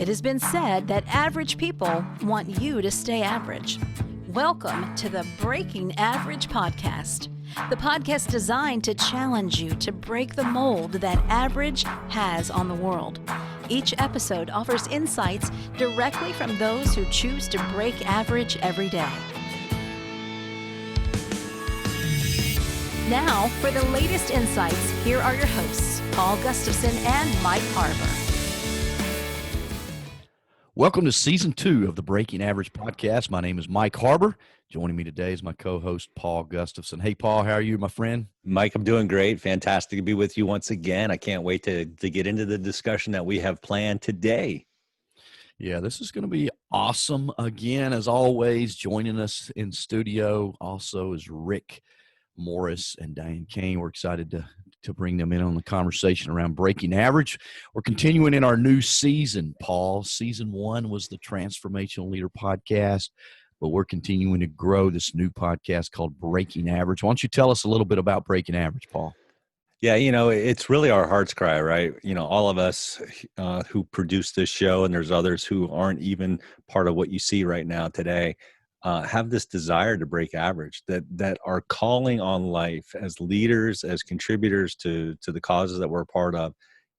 It has been said that average people want you to stay average. Welcome to the Breaking Average podcast, the podcast designed to challenge you to break the mold that average has on the world. Each episode offers insights directly from those who choose to break average every day. Now, for the latest insights, here are your hosts, Paul Gustafson and Mike Harbour. Welcome to Season 2 of the Breaking Average podcast. My name is Mike Harbour. Joining me today is my co-host, Paul Gustafson. Hey, Paul, how are you, my friend? Mike, I'm doing great. Fantastic to be with you once again. I can't wait to get into the discussion that we have planned today. Yeah, this is going to be awesome. Again, as always, joining us in studio also is Rick Morris and Diane Kane. We're excited to bring them in on the conversation around breaking average. We're continuing in our new season, Paul. Season 1 was the Transformational Leader podcast, but we're continuing to grow this new podcast called Breaking Average. Why don't you tell us a little bit about Breaking Average, Paul? Yeah, it's really our heart's cry, right? All of us who produce this show, and there's others who aren't even part of what you see right now today, have this desire to break average, that are calling on life as leaders, as contributors to the causes that we're a part of,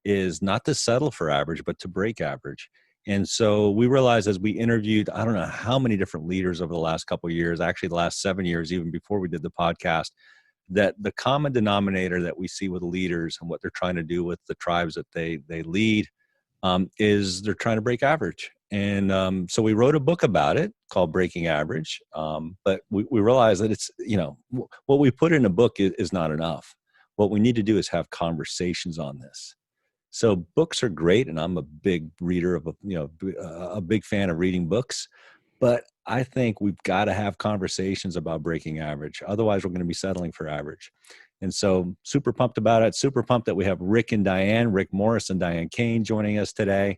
is not to settle for average, but to break average. And so we realized as we interviewed, I don't know how many different leaders over the last couple of years, actually the last 7 years, even before we did the podcast, that the common denominator that we see with leaders and what they're trying to do with the tribes that they lead is they're trying to break average. And so we wrote a book about it called Breaking Average. But we realized that it's, what we put in a book is not enough. What we need to do is have conversations on this. So books are great, and I'm a big reader of a big fan of reading books. But I think we've got to have conversations about breaking average. Otherwise, we're going to be settling for average. And so super pumped about it. Super pumped that we have Rick and Diane, Rick Morris and Diane Kane joining us today.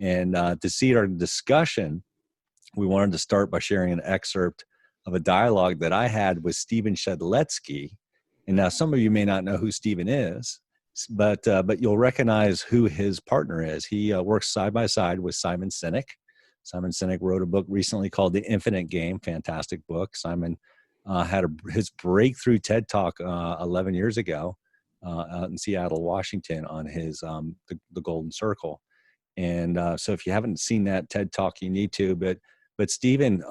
And to see our discussion, we wanted to start by sharing an excerpt of a dialogue that I had with Stephen Shedletzky. And now some of you may not know who Stephen is, but you'll recognize who his partner is. He works side by side with Simon Sinek. Simon Sinek wrote a book recently called The Infinite Game, fantastic book. Simon had his breakthrough TED Talk 11 years ago out in Seattle, Washington, on his the Golden Circle. And so if you haven't seen that TED Talk, you need to. But Stephen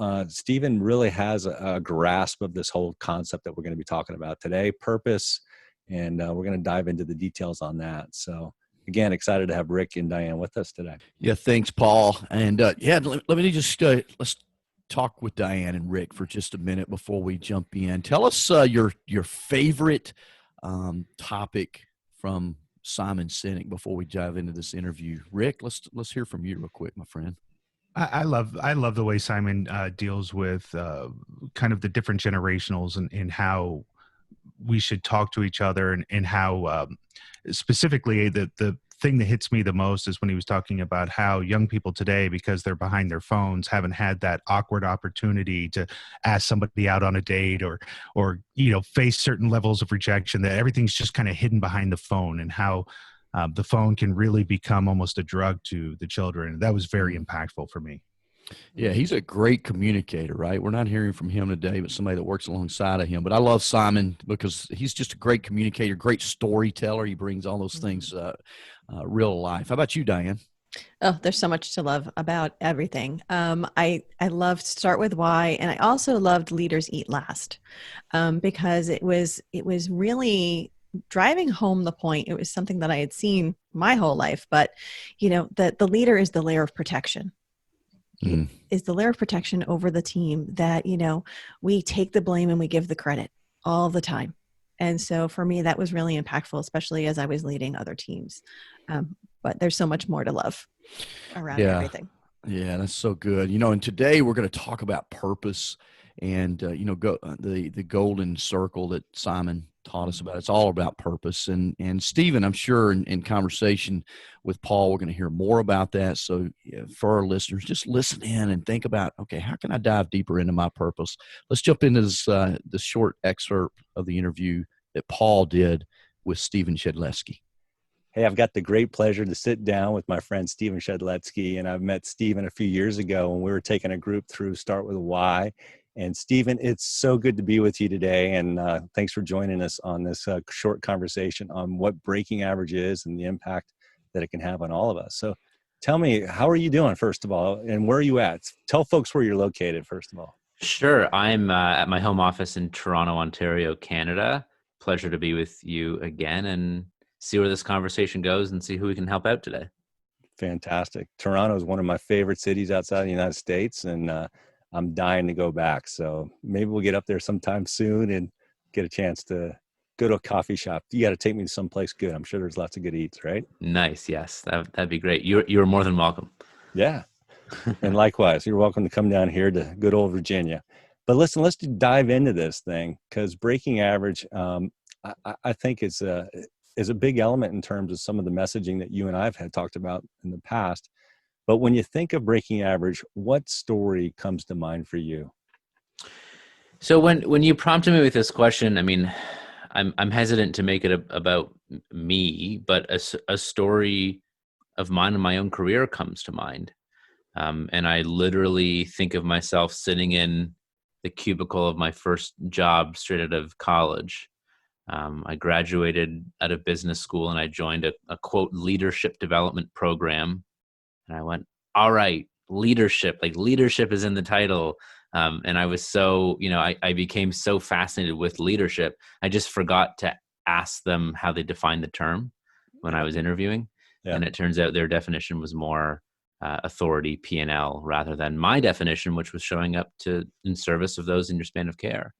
really has a grasp of this whole concept that we're going to be talking about today, purpose, and we're going to dive into the details on that. So again, excited to have Rick and Diane with us today. Yeah, thanks, Paul. And let me just let's talk with Diane and Rick for just a minute before we jump in. Tell us your favorite topic from Simon Sinek before we dive into this interview. Rick, let's hear from you real quick, my friend. I love the way Simon deals with kind of the different generationals and how we should talk to each other and how specifically the thing that hits me the most is when he was talking about how young people today, because they're behind their phones, haven't had that awkward opportunity to ask somebody out on a date or face certain levels of rejection, that everything's just kind of hidden behind the phone, and how the phone can really become almost a drug to the children. That was very impactful for me. Yeah, he's a great communicator, right? We're not hearing from him today, but somebody that works alongside of him. But I love Simon because he's just a great communicator, great storyteller. He brings all those things real life. How about you, Diane? Oh, there's so much to love about everything. I loved Start With Why, and I also loved Leaders Eat Last because it was really driving home the point. It was something that I had seen my whole life, but that the leader is the layer of protection. Is the layer of protection over the team that, we take the blame and we give the credit all the time. And so for me, that was really impactful, especially as I was leading other teams. But there's so much more to love around everything. Yeah, that's so good. And today we're going to talk about purpose and, the golden circle that Simon taught us about. It's all about purpose. And Stephen, I'm sure in conversation with Paul, we're going to hear more about that. So for our listeners, just listen in and think about, okay, how can I dive deeper into my purpose? Let's jump into this short excerpt of the interview that Paul did with Stephen Shedletzky. Hey, I've got the great pleasure to sit down with my friend Stephen Shedletzky, and I've met Stephen a few years ago when we were taking a group through Start With a Why. And Stephen, it's so good to be with you today, and thanks for joining us on this short conversation on what breaking average is and the impact that it can have on all of us. So tell me, how are you doing, first of all, and where are you at? Tell folks where you're located, first of all. Sure. I'm at my home office in Toronto, Ontario, Canada. Pleasure to be with you again and see where this conversation goes and see who we can help out today. Fantastic. Toronto is one of my favorite cities outside the United States, and I'm dying to go back. So maybe we'll get up there sometime soon and get a chance to go to a coffee shop. You got to take me to someplace good. I'm sure there's lots of good eats, right? Nice. Yes, that'd be great. You're more than welcome. Yeah. And likewise, you're welcome to come down here to good old Virginia. But listen, let's dive into this thing, because breaking average, I think is a big element in terms of some of the messaging that you and I have had talked about in the past. But when you think of breaking average, what story comes to mind for you? So when you prompted me with this question, I mean, I'm hesitant to make it about me, but a story of mine and my own career comes to mind. And I literally think of myself sitting in the cubicle of my first job straight out of college. I graduated out of business school and I joined a quote leadership development program. And I went, all right, leadership, like leadership is in the title. And I was so, I became so fascinated with leadership. I just forgot to ask them how they defined the term when I was interviewing. Yeah. And it turns out their definition was more authority, P&L, rather than my definition, which was showing up in service of those in your span of care.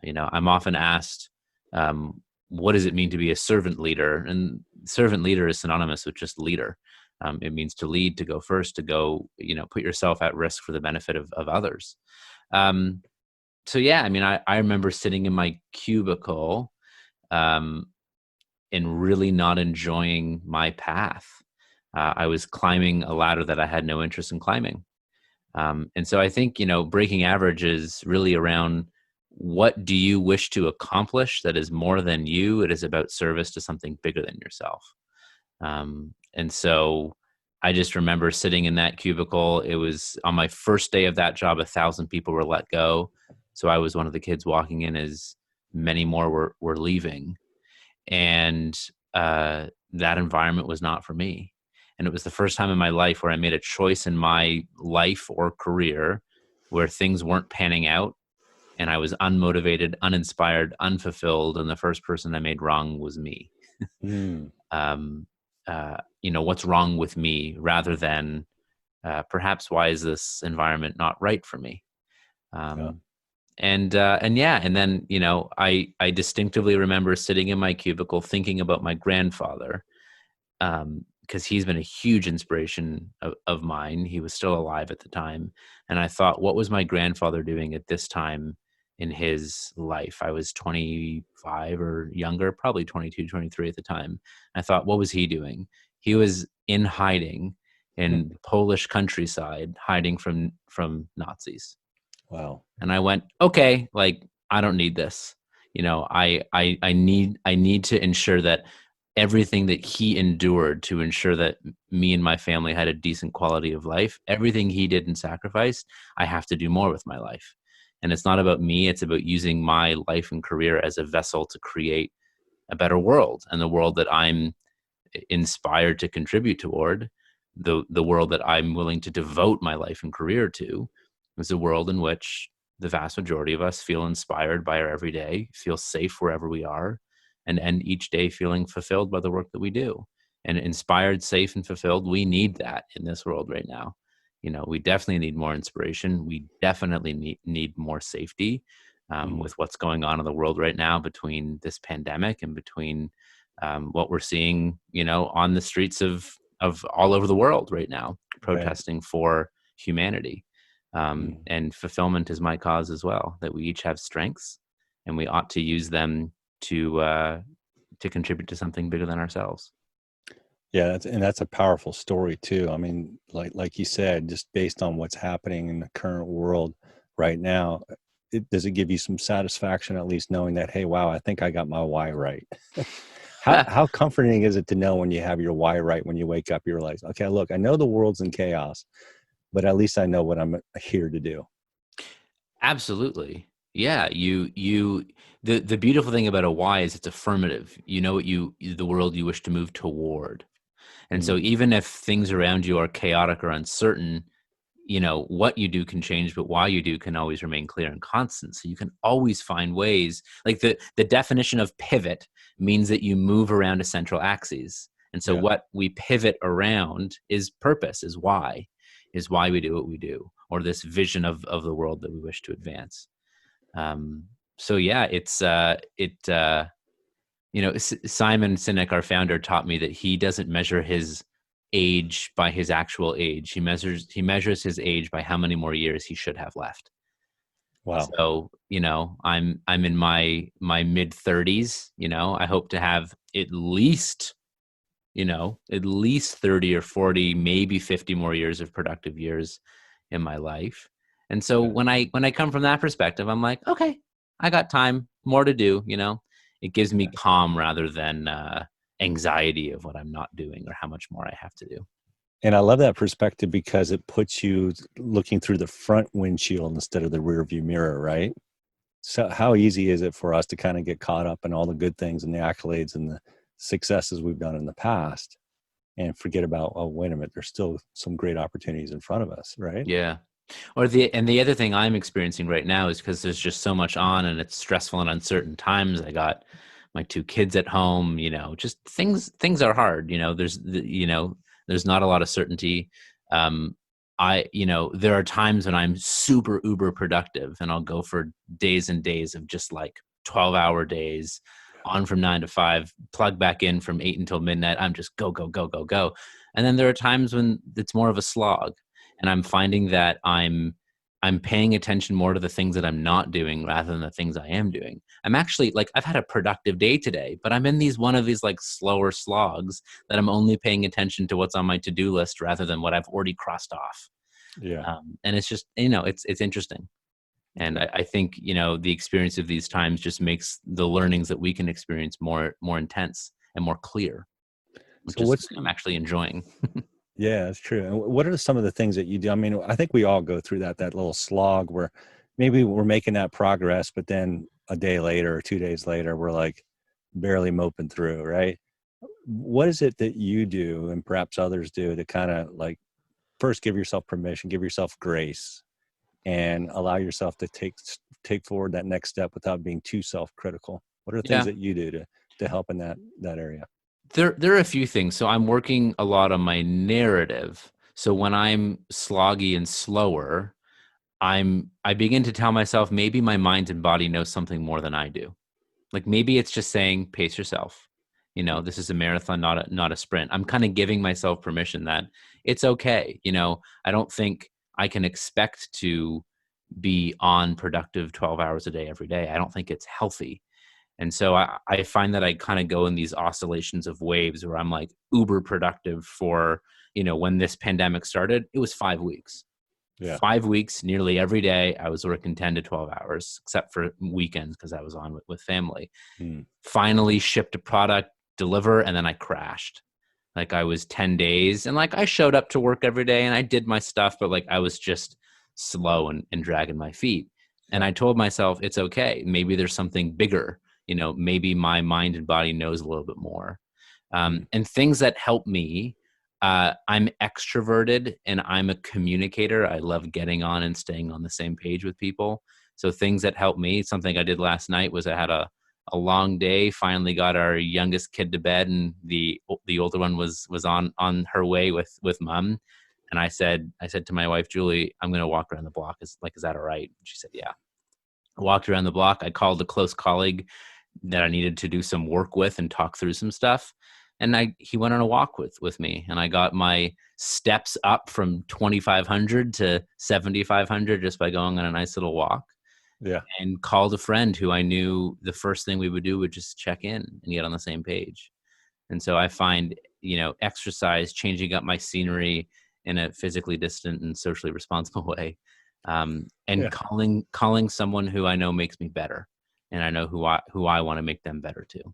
I'm often asked, what does it mean to be a servant leader? And servant leader is synonymous with just leader. It means to lead, to go first, to go, put yourself at risk for the benefit of others. So yeah, I mean, I remember sitting in my cubicle and really not enjoying my path. I was climbing a ladder that I had no interest in climbing. And so I think, breaking average is really around, what do you wish to accomplish that is more than you? It is about service to something bigger than yourself. And so I just remember sitting in that cubicle. It was on my first day of that job, 1,000 people were let go. So I was one of the kids walking in as many more were leaving. And that environment was not for me. And it was the first time in my life where I made a choice in my life or career where things weren't panning out. And I was unmotivated, uninspired, unfulfilled. And the first person I made wrong was me. What's wrong with me, rather than perhaps why is this environment not right for me? And then, I distinctively remember sitting in my cubicle thinking about my grandfather, because he's been a huge inspiration of mine. He was still alive at the time. And I thought, what was my grandfather doing at this time in his life? I was 25 or younger, probably 22, 23 at the time. I thought, what was he doing? He was in hiding in the Polish countryside, hiding from Nazis. Wow. And I went, okay, like, I don't need this. I need to ensure that everything that he endured to ensure that me and my family had a decent quality of life, everything he did and sacrificed, I have to do more with my life. And it's not about me, it's about using my life and career as a vessel to create a better world, and the world that I'm inspired to contribute toward, the world that I'm willing to devote my life and career to, is a world in which the vast majority of us feel inspired by our everyday, feel safe wherever we are, and end each day feeling fulfilled by the work that we do. And inspired, safe, and fulfilled, we need that in this world right now. We definitely need more inspiration. We definitely need more safety with what's going on in the world right now, between this pandemic and between what we're seeing, on the streets of all over the world right now, protesting for humanity. And fulfillment is my cause as well, that we each have strengths and we ought to use them to contribute to something bigger than ourselves. Yeah, that's a powerful story too. I mean, like you said, just based on what's happening in the current world right now, does it give you some satisfaction, at least knowing that, hey, wow, I think I got my why right? How comforting is it to know when you have your why right, when you wake up, you realize, okay, look, I know the world's in chaos, but at least I know what I'm here to do. Absolutely. Yeah. The beautiful thing about a why is it's affirmative. You know what the world you wish to move toward. And so even if things around you are chaotic or uncertain, what you do can change, but why you do can always remain clear and constant. So you can always find ways. Like the definition of pivot means that you move around a central axis. And so what we pivot around is purpose, is why we do what we do, or this vision of the world that we wish to advance. So yeah, Simon Sinek, our founder, taught me that he doesn't measure his age by his actual age. He measures his age by how many more years he should have left. Wow. So, I'm in my mid 30s, I hope to have at least 30 or 40, maybe 50 more years of productive years in my life. And so when I come from that perspective, I'm like, okay, I got time, more to do, it gives me calm rather than anxiety of what I'm not doing or how much more I have to do. And I love that perspective because it puts you looking through the front windshield instead of the rear view mirror, right? So how easy is it for us to kind of get caught up in all the good things and the accolades and the successes we've done in the past and forget about, oh, wait a minute, there's still some great opportunities in front of us, right? Yeah. Or the other thing I'm experiencing right now is because there's just so much on and it's stressful and uncertain times. I got my 2 kids at home, just things are hard. There's not a lot of certainty. There are times when I'm super uber productive and I'll go for days and days of just like 12-hour days on from 9 to 5, plug back in from 8 until midnight. I'm just go, go, go, go, go. And then there are times when it's more of a slog. And I'm finding that I'm paying attention more to the things that I'm not doing rather than the things I am doing. I'm actually like, I've had a productive day today, but I'm in one of these like slower slogs that I'm only paying attention to what's on my to-do list rather than what I've already crossed off. Yeah. And it's just, it's interesting. And I think, the experience of these times just makes the learnings that we can experience more intense and more clear, which is I'm actually enjoying. Yeah, that's true. And what are some of the things that you do? I mean, I think we all go through that little slog where maybe we're making that progress, but then a day later or 2 days later, we're like barely moping through, right? What is it that you do and perhaps others do to kind of like first give yourself permission, give yourself grace, and allow yourself to take forward that next step without being too self-critical? What are things that you do to help in that area? There are a few things. So I'm working a lot on my narrative. So when I'm sloggy and slower, I begin to tell myself maybe my mind and body know something more than I do. Like maybe it's just saying pace yourself. This is a marathon, not a sprint. I'm kind of giving myself permission that it's okay. I don't think I can expect to be on productive 12 hours a day every day. I don't think it's healthy. And so I find that I kind of go in these oscillations of waves where I'm like uber productive for, when this pandemic started, it was 5 weeks. Yeah. 5 weeks, nearly every day, I was working 10 to 12 hours, except for weekends because I was on with family. Finally shipped a product, deliver, and then I crashed. Like I was 10 days and like I showed up to work every day and I did my stuff, but like I was just slow and dragging my feet. And I told myself, it's okay. Maybe there's something bigger. Maybe my mind and body knows a little bit more. And things that help me, I'm extroverted and I'm a communicator. I love getting on and staying on the same page with people. So things that help me, something I did last night was I had a long day, finally got our youngest kid to bed and the older one was on her way with mom. And I said to my wife, Julie, I'm going to walk around the block. Is that all right? She said, yeah. I walked around the block. I called a close colleague that I needed to do some work with and talk through some stuff. And he went on a walk with me and I got my steps up from 2,500 to 7,500 just by going on a nice little walk. Yeah. And called a friend who I knew the first thing we would do would just check in and get on the same page. And so I find, exercise, changing up my scenery in a physically distant and socially responsible way. And calling someone who I know makes me better. And I know who I want to make them better too.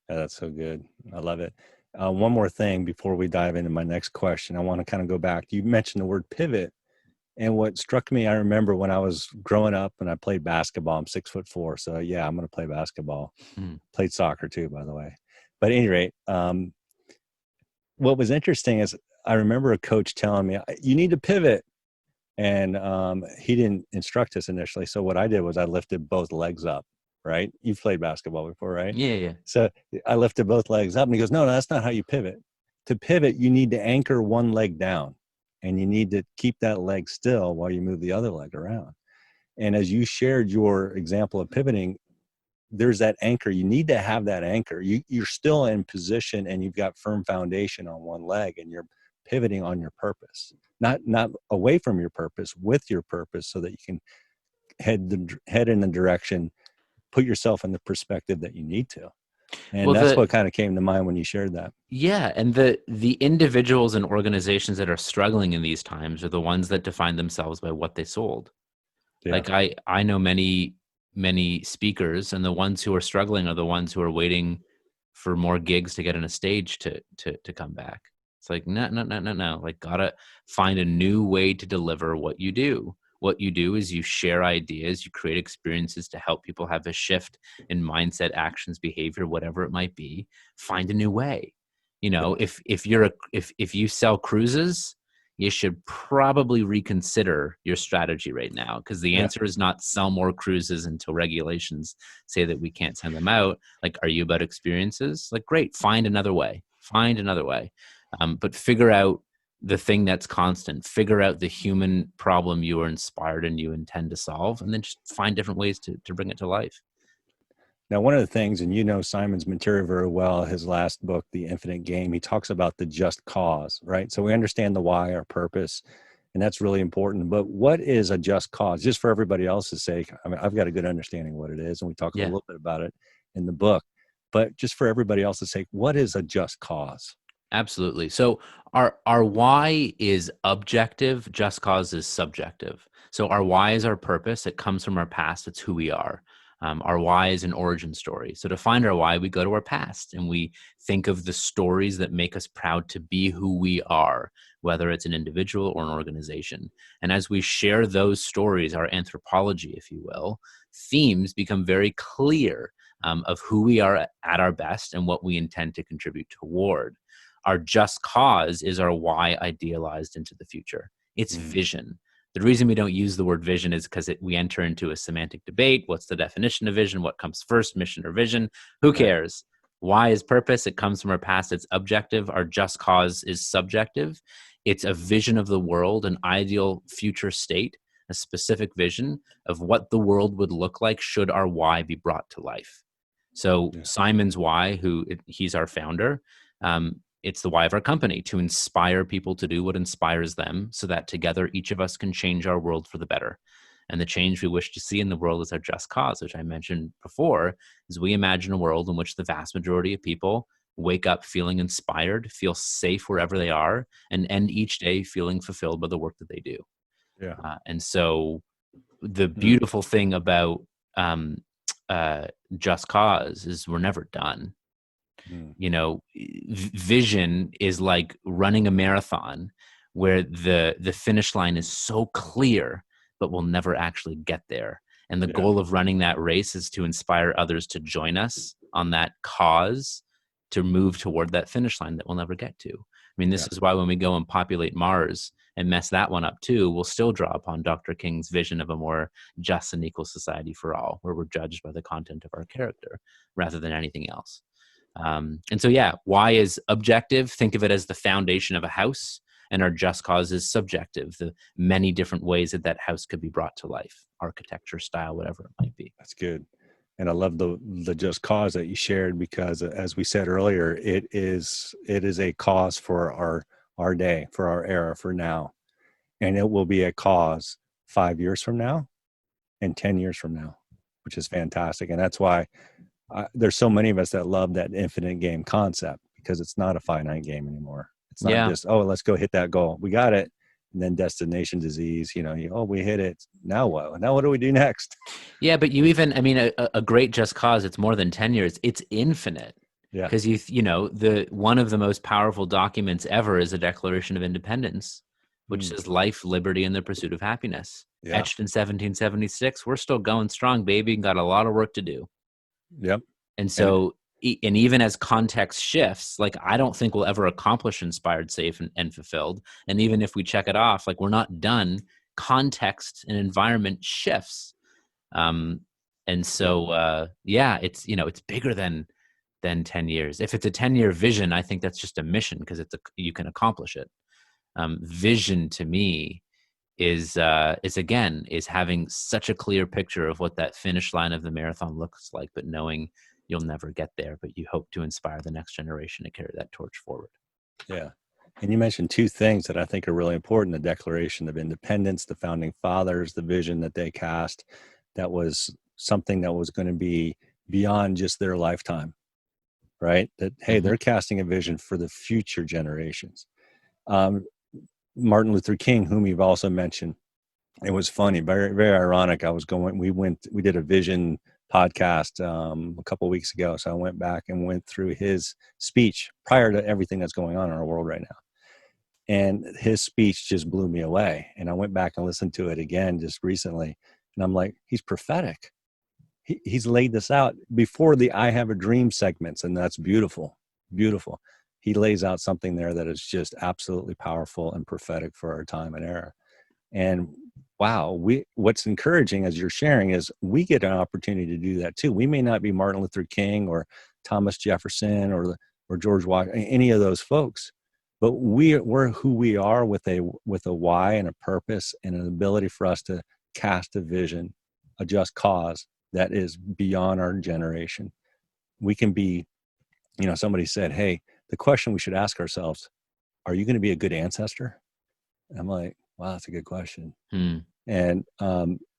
Yeah, that's so good. I love it. One more thing before we dive into my next question. I want to kind of go back. You mentioned the word pivot. And what struck me, I remember when I was growing up and I played basketball. I'm 6'4". So yeah, I'm going to play basketball. Played soccer too, by the way. But at any rate, what was interesting is I remember a coach telling me, you need to pivot. And he didn't instruct us initially. So what I did was I lifted both legs up, right? You've played basketball before, right? Yeah. So I lifted both legs up and he goes, no, that's not how you pivot. To pivot, you need to anchor one leg down and you need to keep that leg still while you move the other leg around. And as you shared your example of pivoting, there's that anchor. You need to have that anchor. You're still in position and you've got firm foundation on one leg and you're pivoting on your purpose, not away from your purpose, with your purpose, so that you can head in the direction, put yourself in the perspective that you need to. And that's what kind of came to mind when you shared that. Yeah. And the individuals and organizations that are struggling in these times are the ones that define themselves by what they sold. Yeah. Like I know many speakers, and the ones who are struggling are the ones who are waiting for more gigs to get on a stage to come back. It's like, no. Like, gotta find a new way to deliver what you do. What you do is you share ideas, you create experiences to help people have a shift in mindset, actions, behavior, whatever it might be. Find a new way. You know, if you sell cruises, you should probably reconsider your strategy right now, because the answer is not sell more cruises until regulations say that we can't send them out. Like, are you about experiences? Like, great, find another way. But figure out the thing that's constant. Figure out the human problem you are inspired and you intend to solve, and then just find different ways to bring it to life. Now, one of the things, and you know Simon's material very well, his last book, The Infinite Game, he talks about the just cause, right? So we understand the why, our purpose, and that's really important. But what is a just cause? Just for everybody else's sake, I mean, I've got a good understanding of what it is, and we talk a little bit about it in the book. But just for everybody else's sake, what is a just cause? Absolutely. So our why is objective, just cause is subjective. So our why is our purpose. It comes from our past. It's who we are. Our why is an origin story. So to find our why, we go to our past and we think of the stories that make us proud to be who we are, whether it's an individual or an organization. And as we share those stories, our anthropology, if you will, themes become very clear of who we are at our best and what we intend to contribute toward. Our just cause is our why idealized into the future. It's vision. The reason we don't use the word vision is because we enter into a semantic debate. What's the definition of vision? What comes first, mission or vision? Who cares? Why is purpose? It comes from our past. It's objective. Our just cause is subjective. It's a vision of the world, an ideal future state, a specific vision of what the world would look like should our why be brought to life. So Simon's why, he's our founder, it's the why of our company, to inspire people to do what inspires them, so that together each of us can change our world for the better. And the change we wish to see in the world is our just cause, which I mentioned before, is we imagine a world in which the vast majority of people wake up feeling inspired, feel safe wherever they are, and end each day feeling fulfilled by the work that they do. And so the beautiful thing about just cause is we're never done. You know, vision is like running a marathon where the finish line is so clear, but we'll never actually get there. And the goal of running that race is to inspire others to join us on that cause to move toward that finish line that we'll never get to. I mean, this is why when we go and populate Mars and mess that one up too, we'll still draw upon Dr. King's vision of a more just and equal society for all, where we're judged by the content of our character rather than anything else. And so, why is objective? Think of it as the foundation of a house, and our just cause is subjective, the many different ways that house could be brought to life, architecture, style, whatever it might be. That's good. And I love the just cause that you shared, because as we said earlier, it is a cause for our day, for our era, for now. And it will be a cause 5 years from now and 10 years from now, which is fantastic. And that's why there's so many of us that love that infinite game concept, because it's not a finite game anymore. It's not just, let's go hit that goal. We got it. And then destination disease, we hit it. Now what? Now what do we do next? Yeah, but you even, a great just cause, it's more than 10 years. It's infinite. Yeah. Because you know, the one of the most powerful documents ever is a Declaration of Independence, which says life, liberty, and the pursuit of happiness. Yeah. Etched in 1776. We're still going strong, baby. Got a lot of work to do. Yep. And so, and even as context shifts, like, I don't think we'll ever accomplish inspired, safe, and fulfilled. And even if we check it off, like, we're not done. Context and environment shifts. And so, yeah, it's, you know, it's bigger than 10 years. If it's a 10-year vision, I think that's just a mission, because you can accomplish it. Vision to me is having such a clear picture of what that finish line of the marathon looks like, but knowing you'll never get there, but you hope to inspire the next generation to carry that torch forward. Yeah. And you mentioned two things that I think are really important: the Declaration of Independence, the founding fathers, the vision that they cast, that was something that was going to be beyond just their lifetime, right? That, hey, they're casting a vision for the future generations. Martin Luther King, whom you've also mentioned, it was funny, very, very ironic. We did a vision podcast a couple of weeks ago. So I went back and went through his speech prior to everything that's going on in our world right now. And his speech just blew me away. And I went back and listened to it again just recently. And I'm like, he's prophetic. He's laid this out before the I Have a Dream segments. And that's beautiful, beautiful. He lays out something there that is just absolutely powerful and prophetic for our time and era. And wow, what's encouraging as you're sharing is we get an opportunity to do that too. We may not be Martin Luther King or Thomas Jefferson or George Washington, any of those folks, but we're who we are with a why and a purpose and an ability for us to cast a vision, a just cause that is beyond our generation. We can be, you know, somebody said, hey, the question we should ask ourselves, are you going to be a good ancestor? And I'm like, wow, that's a good question. And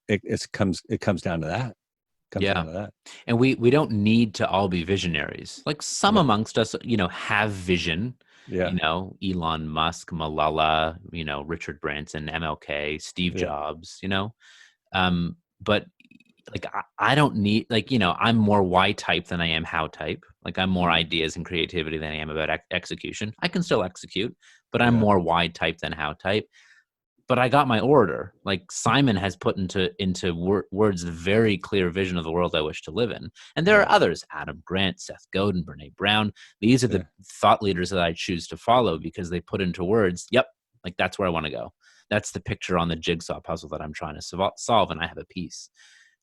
it comes down to that. Down to that. And we don't need to all be visionaries. Like, some amongst us, you know, have vision. Yeah. You know, Elon Musk, Malala, you know, Richard Branson, MLK, Steve Jobs, you know. But like, I don't need, like, you know, I'm more Y type than I am how type. Like, I'm more ideas and creativity than I am about execution. I can still execute, but I'm more Y type than how type. But I got my order. Like, Simon has put into words the very clear vision of the world I wish to live in. And there are others: Adam Grant, Seth Godin, Brene Brown. These are the thought leaders that I choose to follow because they put into words, yep, like, that's where I want to go. That's the picture on the jigsaw puzzle that I'm trying to solve, and I have a piece.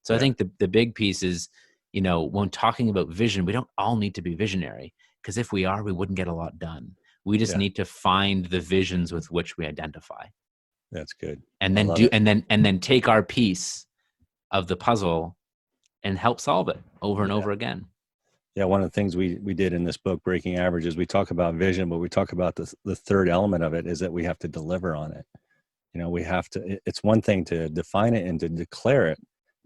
So I think the big piece is, you know, when talking about vision, we don't all need to be visionary, because if we are, we wouldn't get a lot done. We just need to find the visions with which we identify. That's good. And then and then take our piece of the puzzle and help solve it over and over again. Yeah, one of the things we did in this book, Breaking Averages, we talk about vision, but we talk about the third element of it is that we have to deliver on it. You know, we have to. It's one thing to define it and to declare it,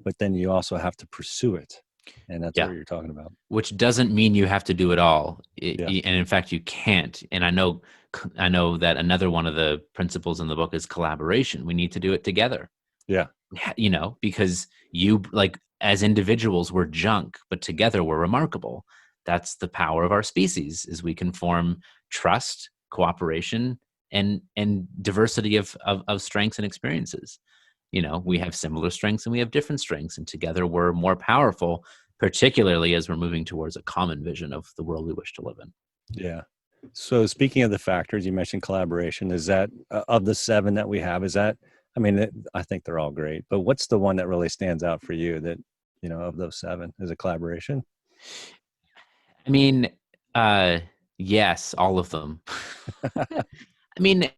but then you also have to pursue it, and that's what you're talking about. Which doesn't mean you have to do it all, and in fact, you can't. And I know that another one of the principles in the book is collaboration. We need to do it together. Yeah, you know, because as individuals, we're junk, but together we're remarkable. That's the power of our species: is we can form trust, cooperation, and diversity of strengths and experiences. You know, we have similar strengths and we have different strengths, and together we're more powerful, particularly as we're moving towards a common vision of the world we wish to live in. Yeah. So speaking of the factors, you mentioned collaboration. Is that of the 7 that we have, is that, I mean, I think they're all great, but what's the one that really stands out for you that, you know, of those 7? Is it collaboration? I mean, yes, all of them. I mean,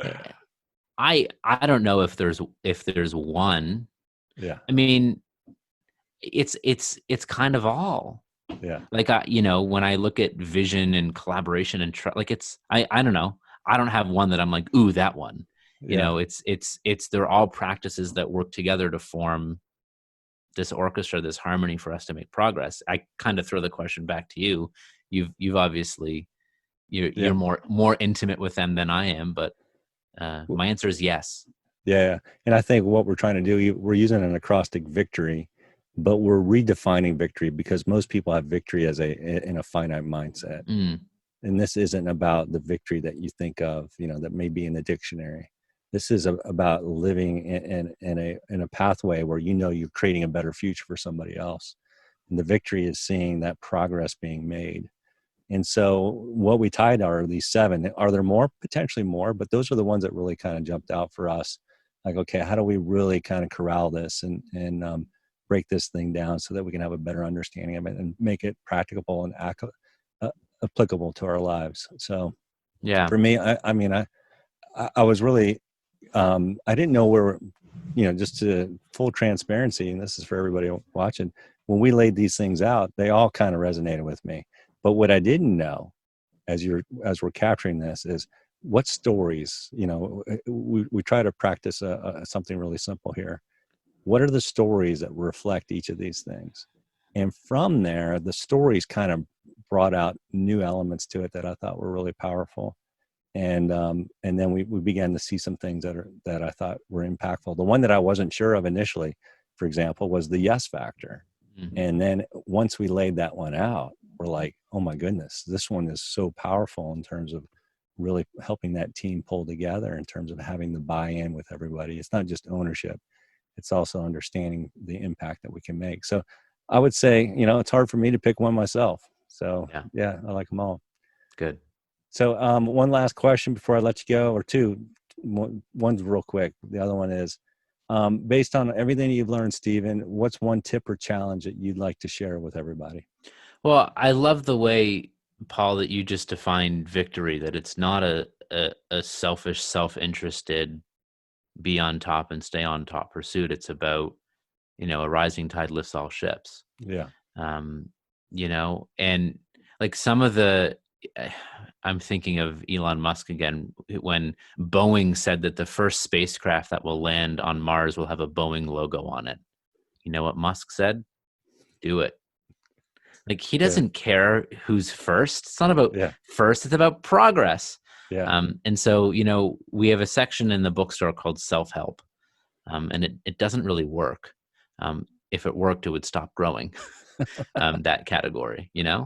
I don't know if there's one. Yeah. I mean, it's kind of all. Yeah. Like, you know, when I look at vision and collaboration and like, it's, I don't know. I don't have one that I'm like, ooh, that one. You know, it's they're all practices that work together to form this orchestra, this harmony for us to make progress. I kind of throw the question back to you. You've obviously, you're more intimate with them than I am, but my answer is yes. Yeah. And I think what we're trying to do, we're using an acrostic: victory. but we're redefining victory because most people have victory as in a finite mindset. And this isn't about the victory that you think of, that may be in the dictionary. This is about living in a pathway where you're creating a better future for somebody else. And the victory is seeing that progress being made. And so what we tied are these 7. Are there more? Potentially more, but those are the ones that really kind of jumped out for us. Like, okay, how do we really kind of corral this and break this thing down so that we can have a better understanding of it and make it practicable and applicable to our lives? So Yeah. for me, I was really, I didn't know where, just to full transparency, and this is for everybody watching, when we laid these things out, they all kind of resonated with me. But what I didn't know as we're capturing this is what stories, we try to practice something really simple here. What are the stories that reflect each of these things? And from there, the stories kind of brought out new elements to it that I thought were really powerful. And then we began to see some things that I thought were impactful. The one that I wasn't sure of initially, for example, was the yes factor. Mm-hmm. And then once we laid that one out, we're like, oh my goodness, this one is so powerful in terms of really helping that team pull together, in terms of having the buy-in with everybody. It's not just ownership. It's also understanding the impact that we can make. So I would say, it's hard for me to pick one myself. So yeah, I like them all. Good. So one last question before I let you go, or two. One's real quick. The other one is, based on everything you've learned, Stephen, what's one tip or challenge that you'd like to share with everybody? Well, I love the way, Paul, that you just defined victory, that it's not a selfish, self-interested, be on top and stay on top pursuit. It's about, a rising tide lifts all ships. Yeah. And like some of I'm thinking of Elon Musk again, when Boeing said that the first spacecraft that will land on Mars will have a Boeing logo on it. You know what Musk said? Do it. Like, he doesn't care who's first. It's not about first. It's about progress. Yeah. And so, we have a section in the bookstore called self-help, and it doesn't really work. If it worked, it would stop growing. That category, Yeah.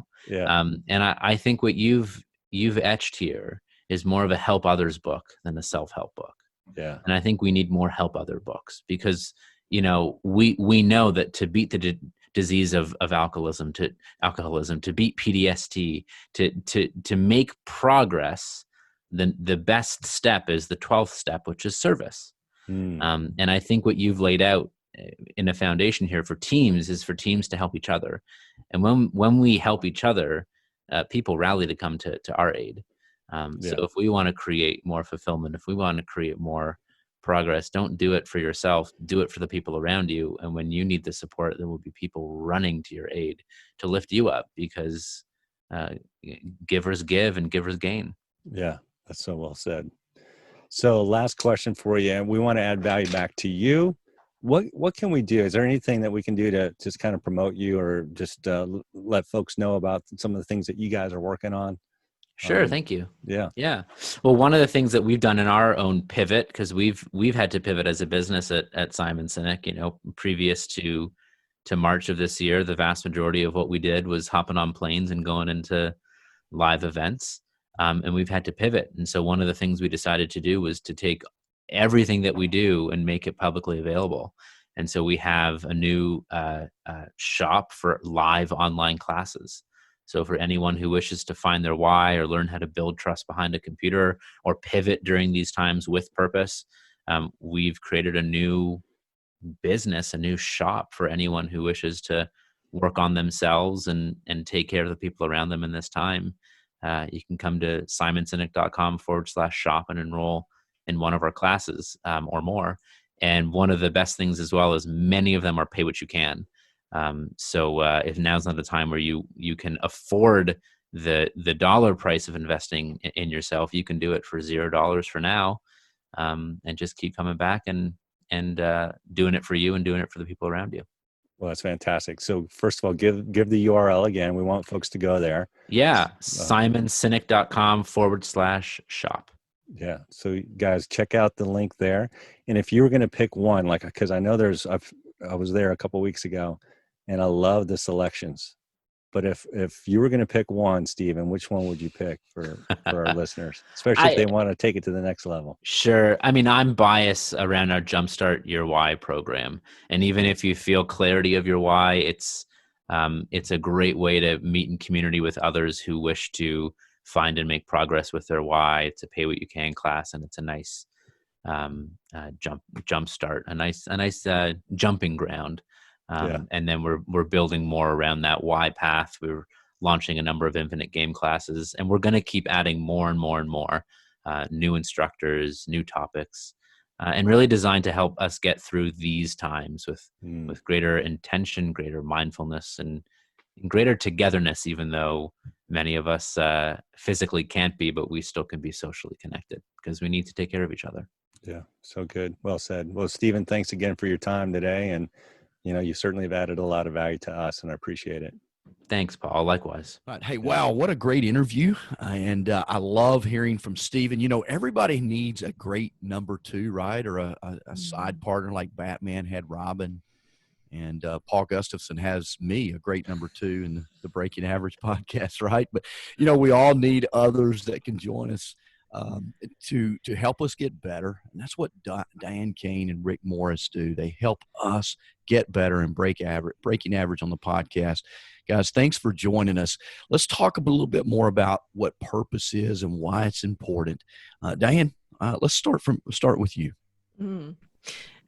And I think what you've etched here is more of a help others book than a self-help book. Yeah. And I think we need more help other books because, we know that to beat the disease of alcoholism, to beat PTSD, to make progress, the best step is the 12th step, which is service. And I think what you've laid out in a foundation here for teams is for teams to help each other. And when we help each other, people rally to come to our aid. So if we want to create more fulfillment, if we want to create more progress, don't do it for yourself, do it for the people around you. And when you need the support, there will be people running to your aid to lift you up, because givers give and givers gain. Yeah, that's so well said. So last question for you, and we want to add value back to you. What can we do? Is there anything that we can do to just kind of promote you, or just let folks know about some of the things that you guys are working on? Sure. Thank you. Yeah. Well, one of the things that we've done in our own pivot, because we've had to pivot as a business at Simon Sinek, previous to March of this year, the vast majority of what we did was hopping on planes and going into live events. And we've had to pivot. And so one of the things we decided to do was to take everything that we do and make it publicly available. And so we have a new shop for live online classes. So for anyone who wishes to find their why, or learn how to build trust behind a computer, or pivot during these times with purpose, we've created a new business, a new shop for anyone who wishes to work on themselves and take care of the people around them in this time. You can come to simonsinek.com/shop and enroll in one of our classes or more. And one of the best things as well is many of them are pay what you can. So if now's not the time where you can afford the dollar price of investing in yourself, you can do it for $0 for now, and just keep coming back and doing it for you and doing it for the people around you. Well, that's fantastic. So first of all, give the URL again. We want folks to go there. Yeah. simonsinek.com/shop. Yeah. So guys, check out the link there. And if you were going to pick one, because I know I was there a couple of weeks ago, and I love the selections. But if you were going to pick one, Stephen, which one would you pick for our listeners, especially if they want to take it to the next level? Sure. I mean, I'm biased around our Jumpstart Your Why program. And even if you feel clarity of your why, it's a great way to meet in community with others who wish to find and make progress with their why. It's a pay what you can class, and it's a nice jump start, a nice jumping ground. And then we're building more around that why path. We're launching a number of infinite game classes, and we're going to keep adding more and more and more new instructors, new topics, and really designed to help us get through these times with greater intention, greater mindfulness, and greater togetherness, even though many of us physically can't be, but we still can be socially connected because we need to take care of each other. Yeah, so good. Well said. Well, Stephen, thanks again for your time today. And, you certainly have added a lot of value to us, and I appreciate it. Thanks, Paul. Likewise. Right. Hey, wow, what a great interview. And I love hearing from Stephen. Everybody needs a great number two, right? Or a side partner like Batman had Robin. And Paul Gustafson has me, a great number two in the Breaking Average podcast, right? But, we all need others that can join us to help us get better. And that's what Diane Kane and Rick Morris do. They help us get better and breaking average on the podcast. Guys, thanks for joining us. Let's talk a little bit more about what purpose is and why it's important. Diane, let's start with you.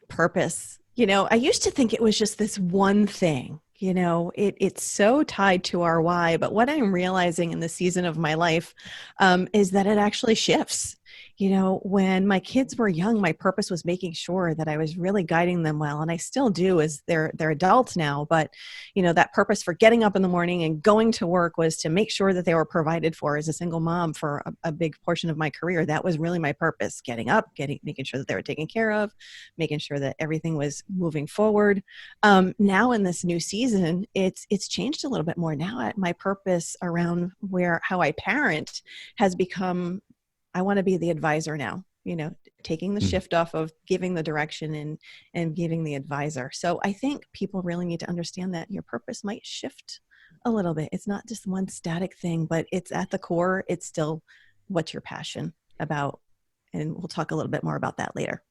Purpose. I used to think it was just this one thing. It's so tied to our why. But what I'm realizing in the season of my life is that it actually shifts. When my kids were young, my purpose was making sure that I was really guiding them well. And I still do as they're adults now. But, that purpose for getting up in the morning and going to work was to make sure that they were provided for. As a single mom for a big portion of my career, that was really my purpose: getting up, making sure that they were taken care of, making sure that everything was moving forward. Now in this new season, it's changed a little bit more. Now my purpose around how I parent has become, I want to be the advisor now, taking the shift off of giving the direction and giving the advisor. So I think people really need to understand that your purpose might shift a little bit. It's not just one static thing, but it's at the core. It's still what's your passion about. And we'll talk a little bit more about that later.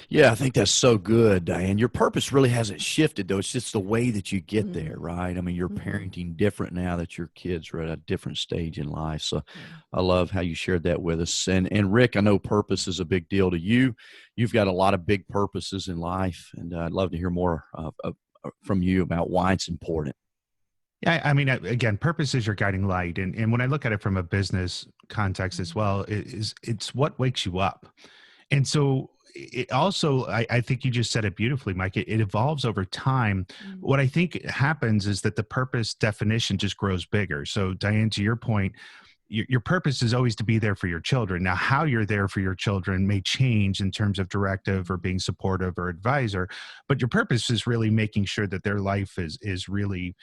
Yeah, I think that's so good, Diane. Your purpose really hasn't shifted, though. It's just the way that you get there, right? I mean, you're parenting different now that your kids are at a different stage in life. So I love how you shared that with us. And Rick, I know purpose is a big deal to you. You've got a lot of big purposes in life, and I'd love to hear more from you about why it's important. Yeah, I mean, again, purpose is your guiding light. And when I look at it from a business context as well, it's what wakes you up. And so it also, I think you just said it beautifully, Mike, it evolves over time. What I think happens is that the purpose definition just grows bigger. So Diane, to your point, your purpose is always to be there for your children. Now, how you're there for your children may change in terms of directive or being supportive or advisor, but your purpose is really making sure that their life is really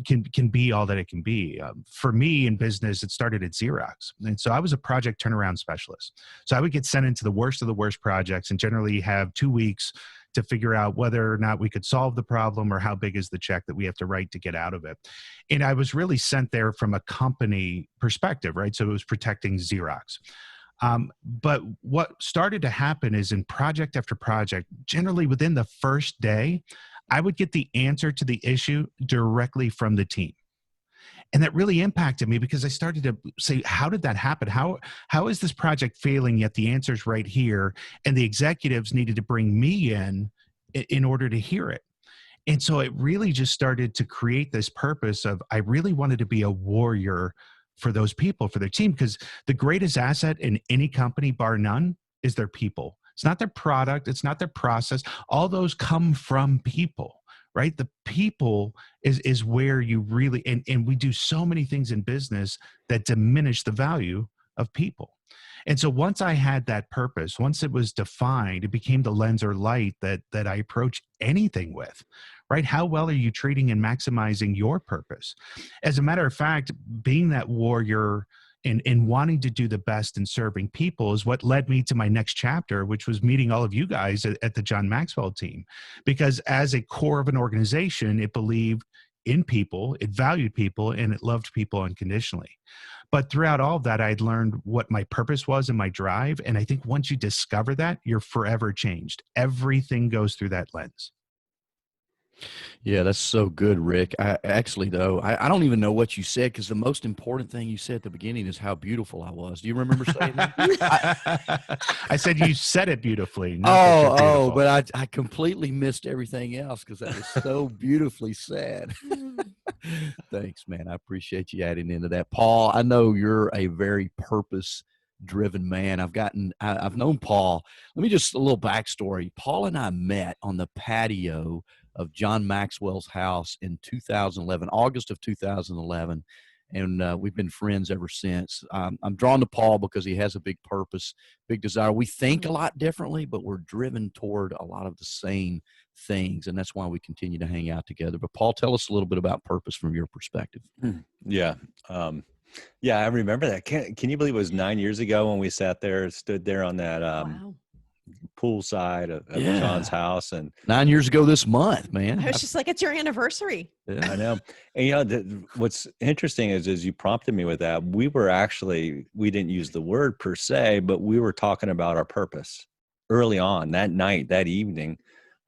can be all that it can be. For me in business, it started at Xerox. And so I was a project turnaround specialist. So I would get sent into the worst of the worst projects and generally have 2 weeks to figure out whether or not we could solve the problem or how big is the check that we have to write to get out of it. And I was really sent there from a company perspective, right? So it was protecting Xerox. But what started to happen is in project after project, generally within the first day, I would get the answer to the issue directly from the team. And that really impacted me because I started to say, how did that happen? How is this project failing, yet the answer's right here? And the executives needed to bring me in order to hear it. And so it really just started to create this purpose of, I really wanted to be a warrior for those people, for their team, because the greatest asset in any company, bar none, is their people. It's not their product. It's not their process. All those come from people. Right? The people is where you really, and we do so many things in business that diminish the value of people. And so once I had that purpose, once it was defined, it became the lens or light that I approach anything with, right? How well are you treating and maximizing your purpose? As a matter of fact, being that warrior, and wanting to do the best in serving people is what led me to my next chapter, which was meeting all of you guys at the John Maxwell team. Because as a core of an organization, it believed in people, it valued people, and it loved people unconditionally. But throughout all of that, I'd learned what my purpose was and my drive. And I think once you discover that, you're forever changed. Everything goes through that lens. Yeah, that's so good, Rick. I don't even know what you said, because the most important thing you said at the beginning is how beautiful I was. Do you remember saying that? I said you said it beautifully. Not that you're beautiful. But I completely missed everything else because that was so beautifully said. Thanks, man. I appreciate you adding into that. Paul, I know you're a very purpose-driven man. I've known Paul. Let me just a little backstory. Paul and I met on the patio of John Maxwell's house in 2011, August of 2011. And we've been friends ever since. I'm drawn to Paul because he has a big purpose, big desire. We think a lot differently, but we're driven toward a lot of the same things. And that's why we continue to hang out together. But Paul, tell us a little bit about purpose from your perspective. Yeah. I remember that. Can you believe it was 9 years ago when we stood there on that Wow. poolside of John's house? And 9 years ago this month, man. I was just like, it's your anniversary. I know. And what's interesting is you prompted me with that. We didn't use the word per se, but we were talking about our purpose early on that night, that evening.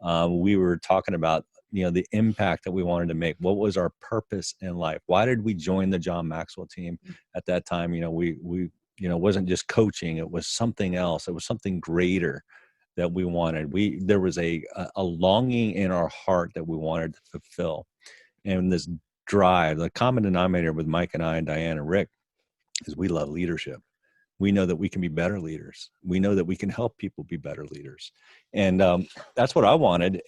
We were talking about, the impact that we wanted to make. What was our purpose in life? Why did we join the John Maxwell team at that time? We wasn't just coaching. It was something else. It was something greater that we wanted. There was a longing in our heart that we wanted to fulfill. And this drive, the common denominator with Mike and I and Diane and Rick, is we love leadership. We know that we can be better leaders. We know that we can help people be better leaders. And that's what I wanted.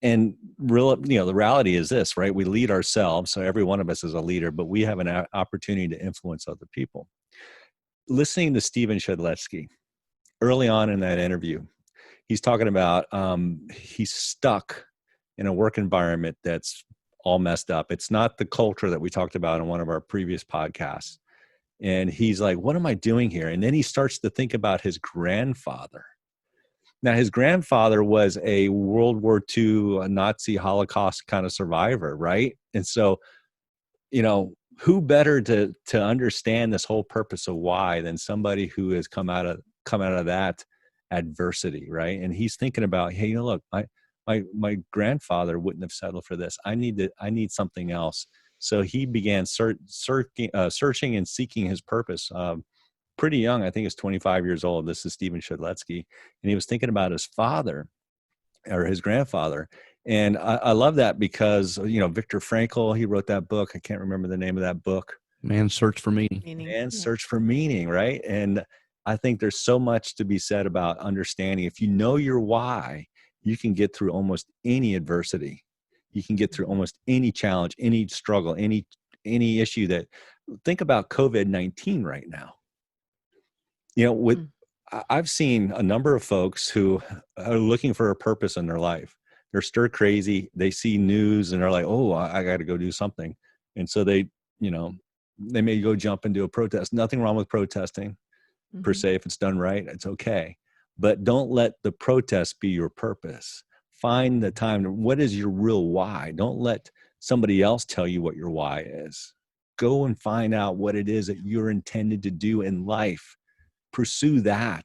And the reality is this, right? We lead ourselves. So every one of us is a leader, but we have an opportunity to influence other people. Listening to Stephen Shedletzky early on in that interview, he's talking about he's stuck in a work environment that's all messed up. It's not the culture that we talked about in one of our previous podcasts. And he's like, what am I doing here? And then he starts to think about his grandfather. Now, his grandfather was a World War II, a Nazi Holocaust kind of survivor, right? And so, who better to understand this whole purpose of why than somebody who has come out of that adversity, right? And he's thinking about, hey, look, my grandfather wouldn't have settled for this. I need something else. So he began searching and seeking his purpose. Pretty young, I think he was 25 years old. This is Stephen Shedletzky. And he was thinking about his father or his grandfather. And I love that because, Viktor Frankl, he wrote that book. I can't remember the name of that book. Man's Search for Meaning. Man's Search for Meaning, right? And I think there's so much to be said about understanding. If you know your why, you can get through almost any adversity. You can get through almost any challenge, any struggle, any issue that, think about COVID-19 right now. I've seen a number of folks who are looking for a purpose in their life. They're stir crazy. They see news and they're like, oh, I got to go do something. And so they may go jump into a protest. Nothing wrong with protesting per se. If it's done right, it's okay. But don't let the protest be your purpose. Find the time. What is your real why? Don't let somebody else tell you what your why is. Go and find out what it is that you're intended to do in life. Pursue that.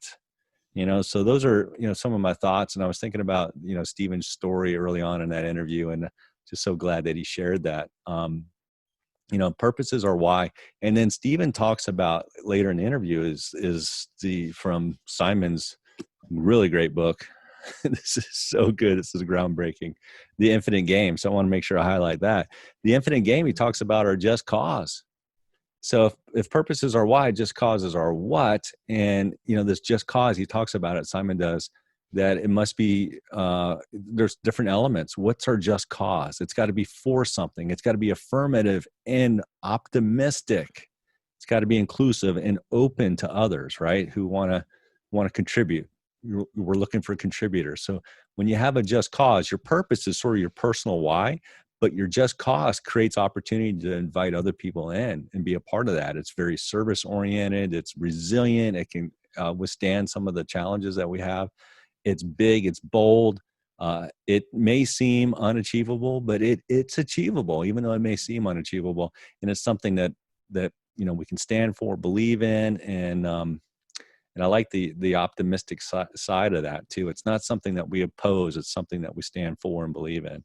So those are, some of my thoughts. And I was thinking about, Stephen's story early on in that interview, and just so glad that he shared that. Purposes are why. And then Stephen talks about later in the interview is from Simon's really great book. This is so good. This is groundbreaking. The Infinite Game. So I want to make sure I highlight that. The Infinite Game, he talks about our just cause. So if purposes are why, just causes are what. And, this just cause, he talks about it, Simon does, that it must be, there's different elements. What's our just cause? It's got to be for something. It's got to be affirmative and optimistic. It's got to be inclusive and open to others, right? Who want to contribute. We're looking for contributors. So when you have a just cause, your purpose is sort of your personal why, but your just cause creates opportunity to invite other people in and be a part of that. It's very service oriented. It's resilient. It can withstand some of the challenges that we have. It's big. It's bold. It may seem unachievable, but it's achievable, even though it may seem unachievable. And it's something that we can stand for, believe in, and I like the optimistic side of that too. It's not something that we oppose. It's something that we stand for and believe in.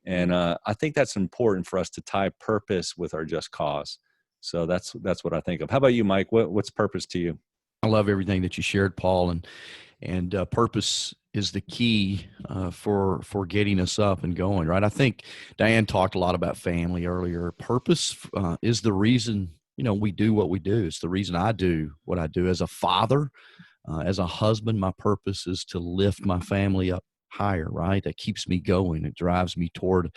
And I think that's important for us to tie purpose with our just cause. So that's what I think of. How about you, Mike? What's purpose to you? I love everything that you shared, Paul, and purpose is the key for getting us up and going, right? I think Diane talked a lot about family earlier. Purpose is the reason we do what we do. It's the reason I do what I do. As a father, as a husband, my purpose is to lift my family up higher, right? That keeps me going. It drives me toward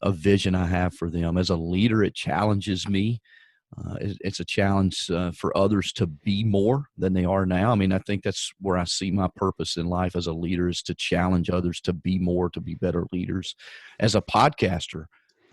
a vision I have for them. As a leader, it challenges me. It's a challenge for others to be more than they are now. I mean, I think that's where I see my purpose in life as a leader, is to challenge others to be more, to be better leaders. As a podcaster,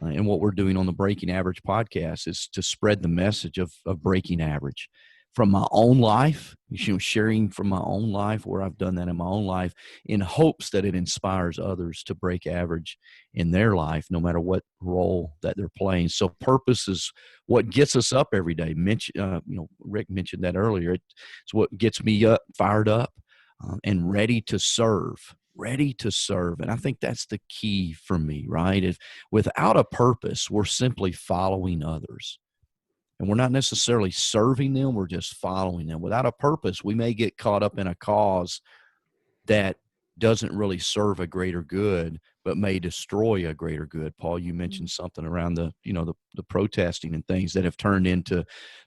and what we're doing on the Breaking Average podcast is to spread the message of breaking average from my own life, sharing from my own life, where I've done that in my own life, in hopes that it inspires others to break average in their life, no matter what role that they're playing. So purpose is what gets us up every day. Rick mentioned that earlier. It's what gets me up, fired up, and ready to serve. And I think that's the key for me, right? If without a purpose, we're simply following others. And we're not necessarily serving them, we're just following them. Without a purpose, we may get caught up in a cause that doesn't really serve a greater good, but may destroy a greater good. Paul, you mentioned something around the protesting and things that have turned into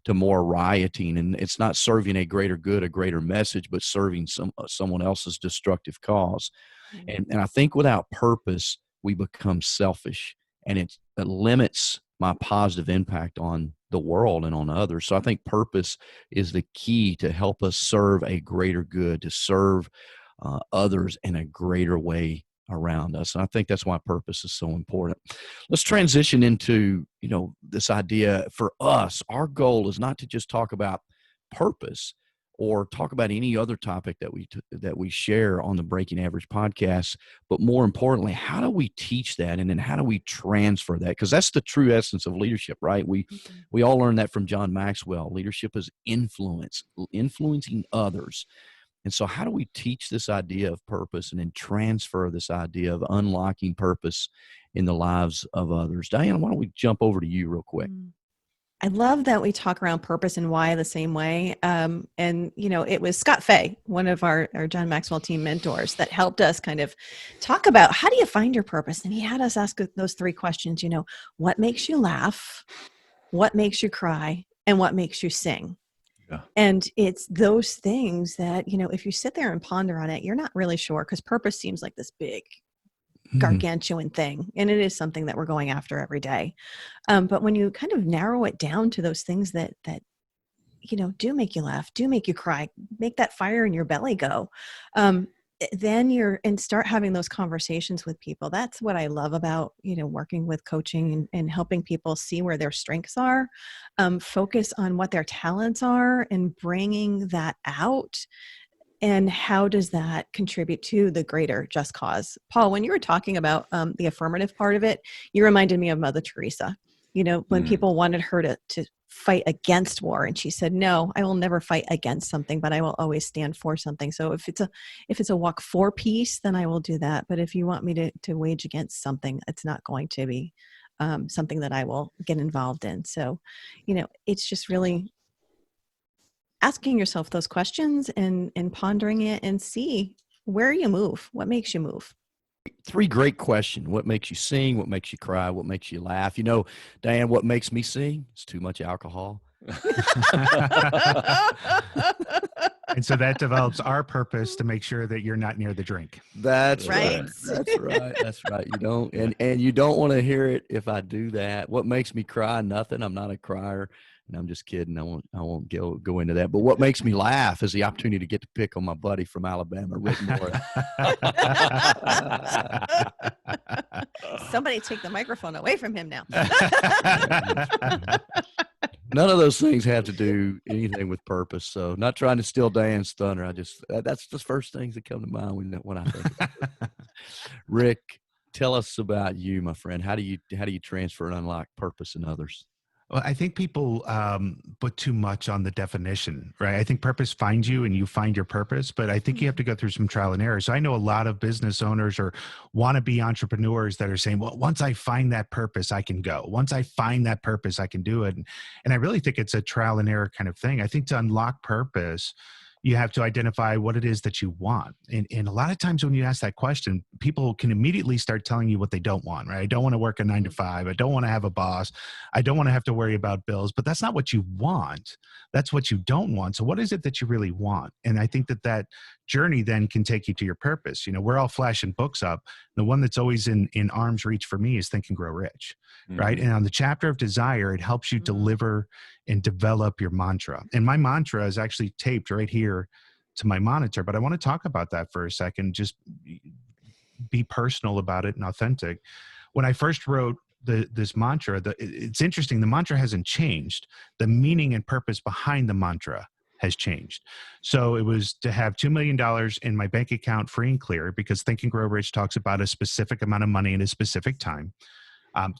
more rioting, and it's not serving a greater good, a greater message, but serving someone else's destructive cause. And I think without purpose, we become selfish, and it limits my positive impact on the world and on others. So I think purpose is the key to help us serve a greater good, to serve others in a greater way around us. And I think that's why purpose is so important. Let's transition into, this idea for us. Our goal is not to just talk about purpose or talk about any other topic that we share on the Breaking Average podcast, but more importantly, how do we teach that, and then how do we transfer that? Because that's the true essence of leadership, right? We all learned that from John Maxwell. Leadership is influencing others. And so how do we teach this idea of purpose and then transfer this idea of unlocking purpose in the lives of others? Diane, why don't we jump over to you real quick? I love that we talk around purpose and why the same way. It was Scott Fay, one of our John Maxwell team mentors, that helped us kind of talk about how do you find your purpose? And he had us ask those three questions, what makes you laugh, what makes you cry, and what makes you sing? Yeah. And it's those things that, if you sit there and ponder on it, you're not really sure, because purpose seems like this big gargantuan thing, and it is something that we're going after every day. But when you kind of narrow it down to those things that do make you laugh, do make you cry, make that fire in your belly go, then start having those conversations with people. That's what I love about working with coaching and helping people see where their strengths are, focus on what their talents are, and bringing that out. And how does that contribute to the greater just cause? Paul, when you were talking about the affirmative part of it, you reminded me of Mother Teresa. When people wanted her to fight against war, and she said, "No, I will never fight against something, but I will always stand for something. So if it's a walk for peace, then I will do that. But if you want me to wage against something, it's not going to be something that I will get involved in." So, it's just really asking yourself those questions and pondering it, and see where you move, what makes you move. Three great questions. What makes you sing? What makes you cry? What makes you laugh? Diane, what makes me sing? It's too much alcohol. And so that develops our purpose to make sure that you're not near the drink. That's right. Right. That's right. You don't, and you don't want to hear it if I do that. What makes me cry? Nothing. I'm not a crier. And I'm just kidding. I won't go into that. But what makes me laugh is the opportunity to get to pick on my buddy from Alabama, Rick Morris. Somebody take the microphone away from him now. None of those things have to do anything with purpose. So not trying to steal Diane's thunder. That's the first things that come to mind when I think about it. Rick, tell us about you, my friend. How do you transfer and unlock purpose in others? Well, I think people put too much on the definition, right? I think purpose finds you and you find your purpose, but I think you have to go through some trial and error. So I know a lot of business owners or wannabe entrepreneurs that are saying, well, once I find that purpose, I can go. Once I find that purpose, I can do it. And I really think it's a trial and error kind of thing. I think to unlock purpose, you have to identify what it is that you want. And a lot of times when you ask that question, people can immediately start telling you what they don't want, right? I don't want to work a 9 to 5. I don't want to have a boss. I don't want to have to worry about bills, but that's not what you want. That's what you don't want. So what is it that you really want? And I think that journey then can take you to your purpose. You know, we're all flashing books up. The one that's always in arm's reach for me is Think and Grow Rich, right? And on the chapter of desire, it helps you deliver and develop your mantra. And my mantra is actually taped right here to my monitor, but I want to talk about that for a second, just be personal about it and authentic. When I first wrote this mantra, it's interesting, the mantra hasn't changed. The meaning and purpose behind the mantra has changed. So it was to have $2 million in my bank account free and clear, because Think and Grow Rich talks about a specific amount of money in a specific time,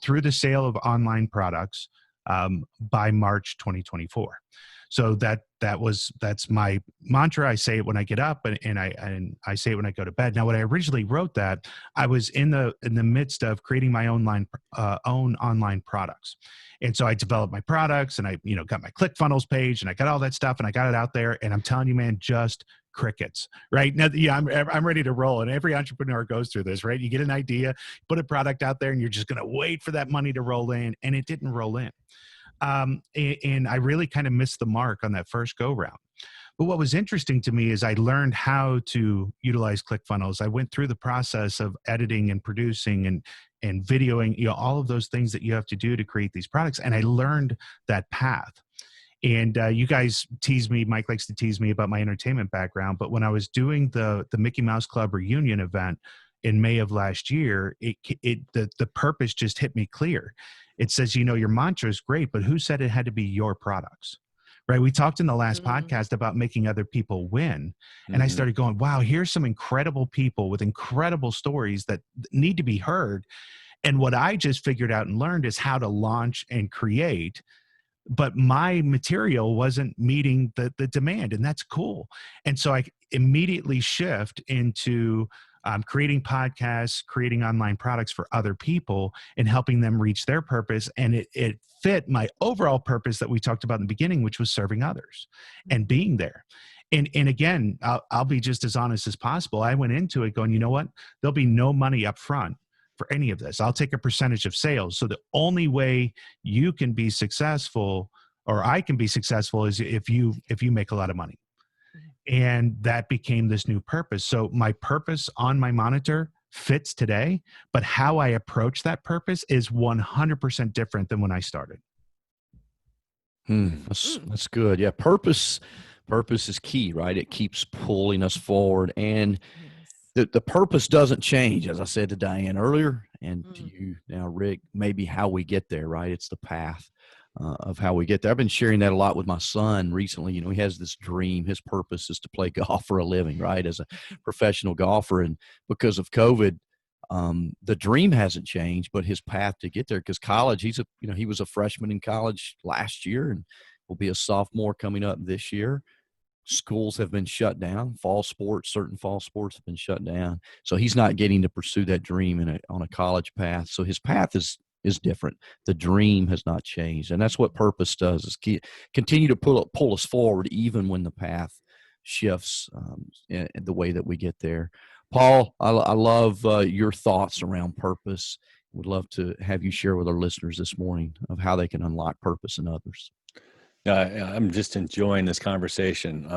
through the sale of online products by March 2024. So that's my mantra. I say it when I get up, and I say it when I go to bed. Now, when I originally wrote that, I was in the midst of creating my own online products, and so I developed my products, and I got my ClickFunnels page, and I got all that stuff, and I got it out there. And I'm telling you, man, just crickets. Right now, I'm ready to roll, and every entrepreneur goes through this. Right, you get an idea, put a product out there, and you're just going to wait for that money to roll in, and it didn't roll in. And I really kind of missed the mark on that first go round. But what was interesting to me is I learned how to utilize ClickFunnels. I went through the process of editing and producing and videoing, all of those things that you have to do to create these products. And I learned that path. And you guys tease me, Mike likes to tease me about my entertainment background. But when I was doing the Mickey Mouse Club reunion event in May of last year, the purpose just hit me clear. It says, your mantra is great, but who said it had to be your products? Right? We talked in the last podcast about making other people win. And I started going, wow, here's some incredible people with incredible stories that need to be heard. And what I just figured out and learned is how to launch and create. But my material wasn't meeting the demand, and that's cool. And so I immediately shift into creating podcasts, creating online products for other people, and helping them reach their purpose. And it fit my overall purpose that we talked about in the beginning, which was serving others and being there. And again, I'll be just as honest as possible. I went into it going, you know what? There'll be no money up front for any of this. I'll take a percentage of sales. So the only way you can be successful, or I can be successful, is if you make a lot of money. And that became this new purpose. So my purpose on my monitor fits today, but how I approach that purpose is 100% different than when I started. That's good. Yeah. Purpose is key, right? It keeps pulling us forward, and the purpose doesn't change, as I said to Diane earlier, and to you now, Rick, maybe how we get there, right? It's the path of how we get there. I've been sharing that a lot with my son recently. He has this dream. His purpose is to play golf for a living, right? As a professional golfer. And because of COVID, the dream hasn't changed, but his path to get there, because college, he was a freshman in college last year and will be a sophomore coming up this year. Schools have been shut down. Certain fall sports have been shut down. So he's not getting to pursue that dream on a college path. So his path is different. The dream has not changed. And that's what purpose does, is continue to pull us forward even when the path shifts in the way that we get there. Paul, I love your thoughts around purpose. Would love to have you share with our listeners this morning of how they can unlock purpose in others. I'm just enjoying this conversation.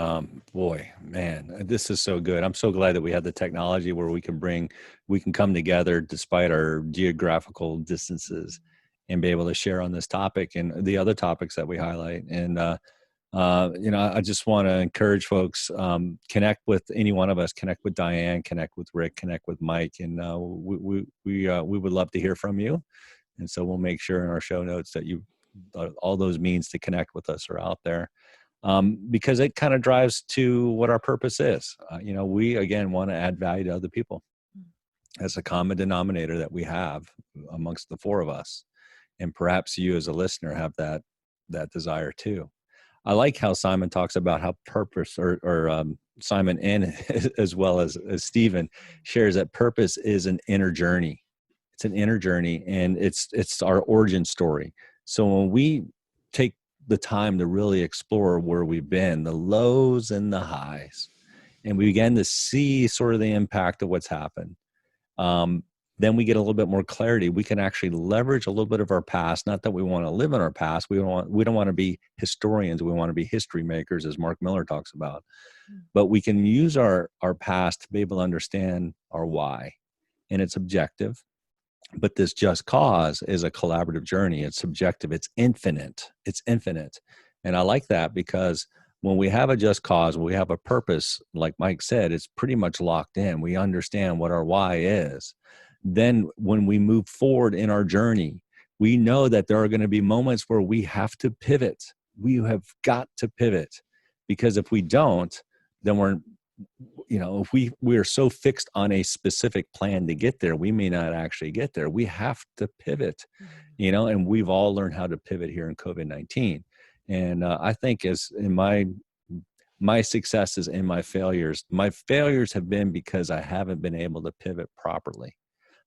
Boy, man, this is so good. I'm so glad that we have the technology where we can come together despite our geographical distances and be able to share on this topic and the other topics that we highlight. And I just want to encourage folks, connect with any one of us, connect with Diane, connect with Rick, connect with Mike, and we would love to hear from you. And so we'll make sure in our show notes that all those means to connect with us are out there, because it kind of drives to what our purpose is. We again want to add value to other people. That's a common denominator that we have amongst the four of us, and perhaps you as a listener have that desire too. I like how Simon talks about how purpose, or Simon and as well as Stephen shares that purpose is an inner journey. It's an inner journey, and it's our origin story. So when we take the time to really explore where we've been, the lows and the highs, and we begin to see sort of the impact of what's happened, then we get a little bit more clarity. We can actually leverage a little bit of our past. Not that we want to live in our past. We don't want to be historians. We want to be history makers, as Mark Miller talks about. But we can use our past to be able to understand our why. And it's objective. But this just cause is a collaborative journey. It's subjective. It's infinite. It's infinite. And I like that, because when we have a just cause, when we have a purpose, like Mike said, it's pretty much locked in. We understand what our why is. Then when we move forward in our journey, we know that there are going to be moments where we have to pivot. We have got to pivot, because if we don't, then if we are so fixed on a specific plan to get there, we may not actually get there. We have to pivot, and we've all learned how to pivot here in COVID-19. And I think as in my successes and my failures have been because I haven't been able to pivot properly.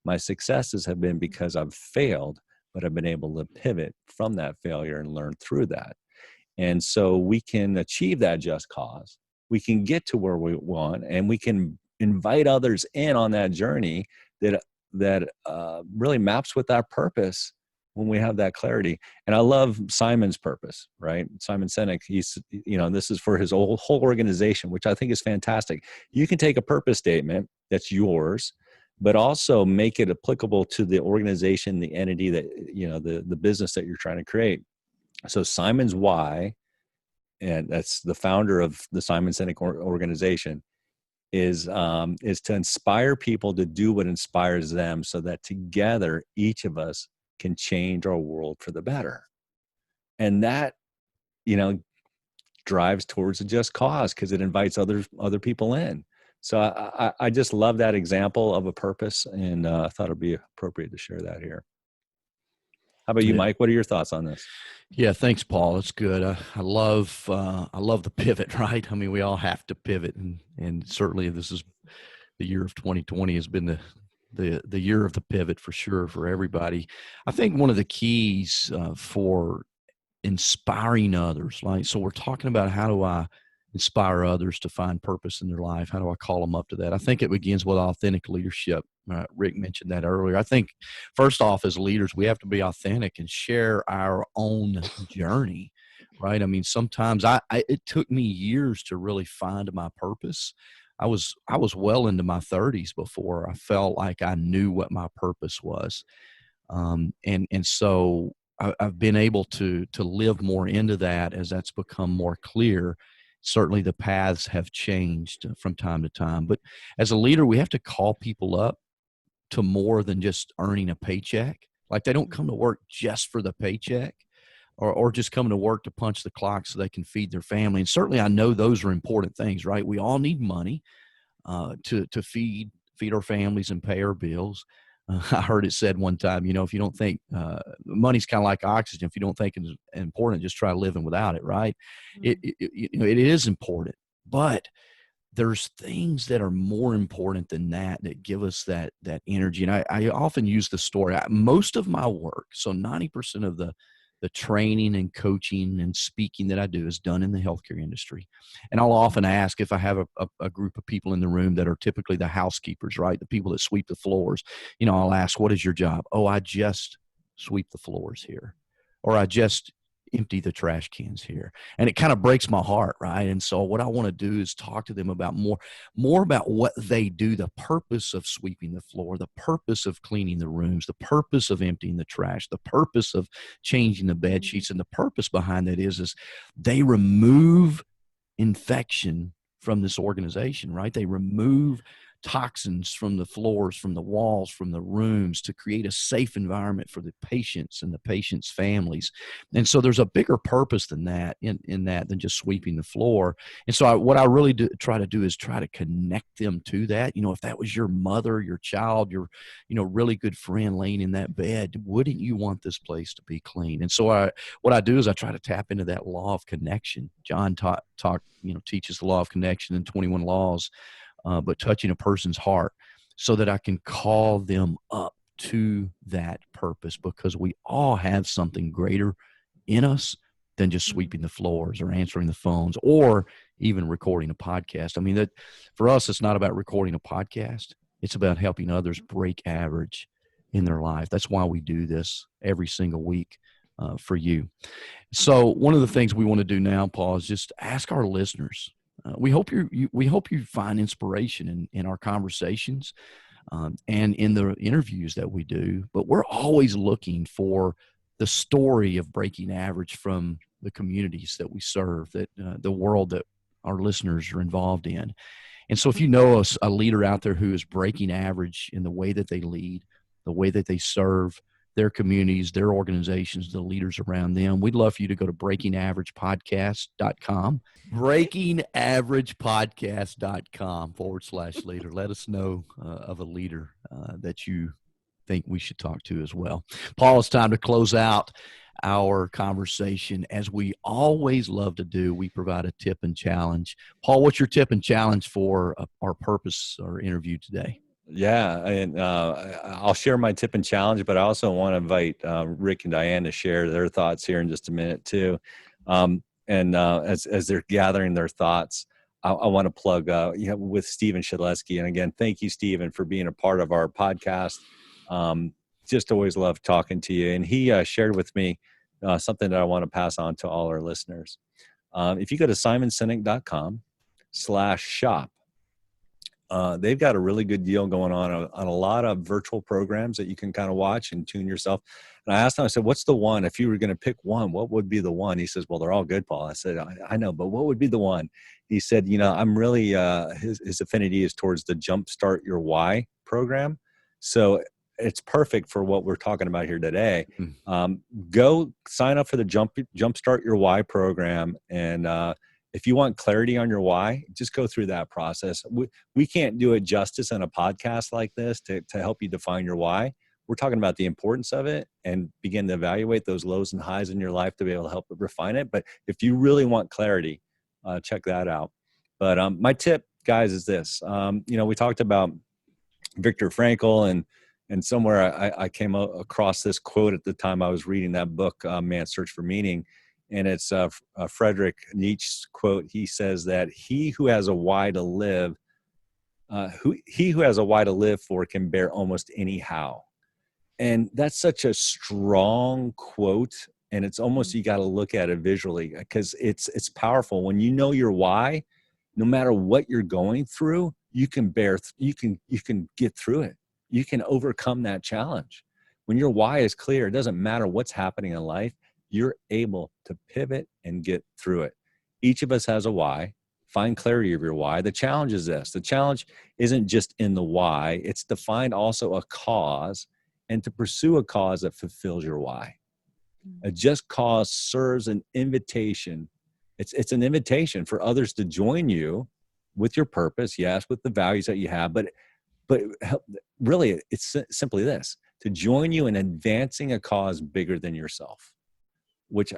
My successes have been because I've failed, but I've been able to pivot from that failure and learn through that. And so we can achieve that just cause. We can get to where we want, and we can invite others in on that journey that really maps with that purpose when we have that clarity. And I love Simon's purpose, right? Simon Sinek, this is for his whole organization, which I think is fantastic. You can take a purpose statement that's yours, but also make it applicable to the organization, the entity that, the business that you're trying to create. So Simon's why, and that's the founder of the Simon Sinek organization, is to inspire people to do what inspires them, so that together each of us can change our world for the better. And that, drives towards a just cause, because it invites other people in. So I just love that example of a purpose, and I thought it'd be appropriate to share that here. How about you, Mike? What are your thoughts on this? Yeah, thanks, Paul. It's good. I love the pivot, right? I mean, we all have to pivot, and certainly this is the year of 2020 has been the year of the pivot for sure for everybody. I think one of the keys for inspiring others, like, so we're talking about how do I inspire others to find purpose in their life? How do I call them up to that? I think it begins with authentic leadership. Rick mentioned that earlier. I think first off, as leaders, we have to be authentic and share our own journey, right? I mean, sometimes it took me years to really find my purpose. I was well into my 30s before I felt like I knew what my purpose was. And so I've been able to live more into that as that's become more clear. Certainly the paths have changed from time to time, but as a leader, we have to call people up to more than just earning a paycheck. Like, they don't come to work just for the paycheck, or just coming to work to punch the clock so they can feed their family. And certainly I know those are important things, right? We all need money to feed our families and pay our bills. I heard it said one time, if you don't think money's kind of like oxygen, if you don't think it's important, just try living without it, right? Mm-hmm. It is important, but there's things that are more important than that give us that energy. And I often use the story. Most of my work, so 90% of the training and coaching and speaking that I do is done in the healthcare industry. And I'll often ask, if I have a group of people in the room that are typically the housekeepers, right? The people that sweep the floors, I'll ask, what is your job? Oh, I just sweep the floors here. Or I just, empty the trash cans here. And it kind of breaks my heart, right? And so what I want to do is talk to them about more about what they do, the purpose of sweeping the floor, the purpose of cleaning the rooms, the purpose of emptying the trash, the purpose of changing the bed sheets. And the purpose behind that is they remove infection from this organization, right? They remove toxins from the floors, from the walls, from the rooms to create a safe environment for the patients and the patients' families. And so there's a bigger purpose than that than just sweeping the floor. And so what I really try to do is try to connect them to that. If that was your mother, your child, your, really good friend laying in that bed, wouldn't you want this place to be clean? And so what I do is I try to tap into that law of connection. John teaches the law of connection in 21 laws. But touching a person's heart so that I can call them up to that purpose, because we all have something greater in us than just sweeping the floors or answering the phones or even recording a podcast. I mean, that for us, it's not about recording a podcast. It's about helping others break average in their life. That's why we do this every single week for you. So one of the things we want to do now, Paul, is just ask our listeners. We hope you find inspiration in our conversations and in the interviews that we do. But we're always looking for the story of breaking average from the communities that we serve, that the world that our listeners are involved in. And so if you know a leader out there who is breaking average in the way that they lead, the way that they serve their communities, their organizations, the leaders around them, we'd love for you to go to breakingaveragepodcast.com, breakingaveragepodcast.com/leader. Let us know of a leader that you think we should talk to as well. Paul, it's time to close out our conversation. As we always love to do, we provide a tip and challenge. Paul, what's your tip and challenge for our purpose or interview today? Yeah, and I'll share my tip and challenge, but I also want to invite Rick and Diane to share their thoughts here in just a minute too. As they're gathering their thoughts, I want to plug with Stephen Shedletzky. And again, thank you, Stephen, for being a part of our podcast. Just always love talking to you. And he shared with me something that I want to pass on to all our listeners. If you go to simonsinek.com/shop, they've got a really good deal going on a lot of virtual programs that you can kind of watch and tune yourself. And I asked him, I said, what's the one? If you were going to pick one, what would be the one? He says, well, they're all good, Paul. I said, I know, but what would be the one? He said, I'm really, his affinity is towards the Jumpstart Your Why program. So it's perfect for what we're talking about here today. Go sign up for the Jumpstart Your Why program. And if you want clarity on your why, just go through that process. We can't do it justice in a podcast like this to help you define your why. We're talking about the importance of it and begin to evaluate those lows and highs in your life to be able to help refine it. But if you really want clarity, check that out. But my tip, guys, is this. We talked about Viktor Frankl, and somewhere I came across this quote at the time I was reading that book, Man's Search for Meaning. And it's Friedrich Nietzsche's quote. He says that he who has a why to live for can bear almost any how. And that's such a strong quote. And it's almost, you got to look at it visually, because it's powerful. When you know your why, no matter what you're going through, you can you can get through it. You can overcome that challenge. When your why is clear, it doesn't matter what's happening in life. You're able to pivot and get through it. Each of us has a why. Find clarity of your why. The challenge is this. The challenge isn't just in the why. It's to find also a cause and to pursue a cause that fulfills your why. A just cause serves an invitation. It's an invitation for others to join you with your purpose, yes, with the values that you have, but really it's simply this, to join you in advancing a cause bigger than yourself. Which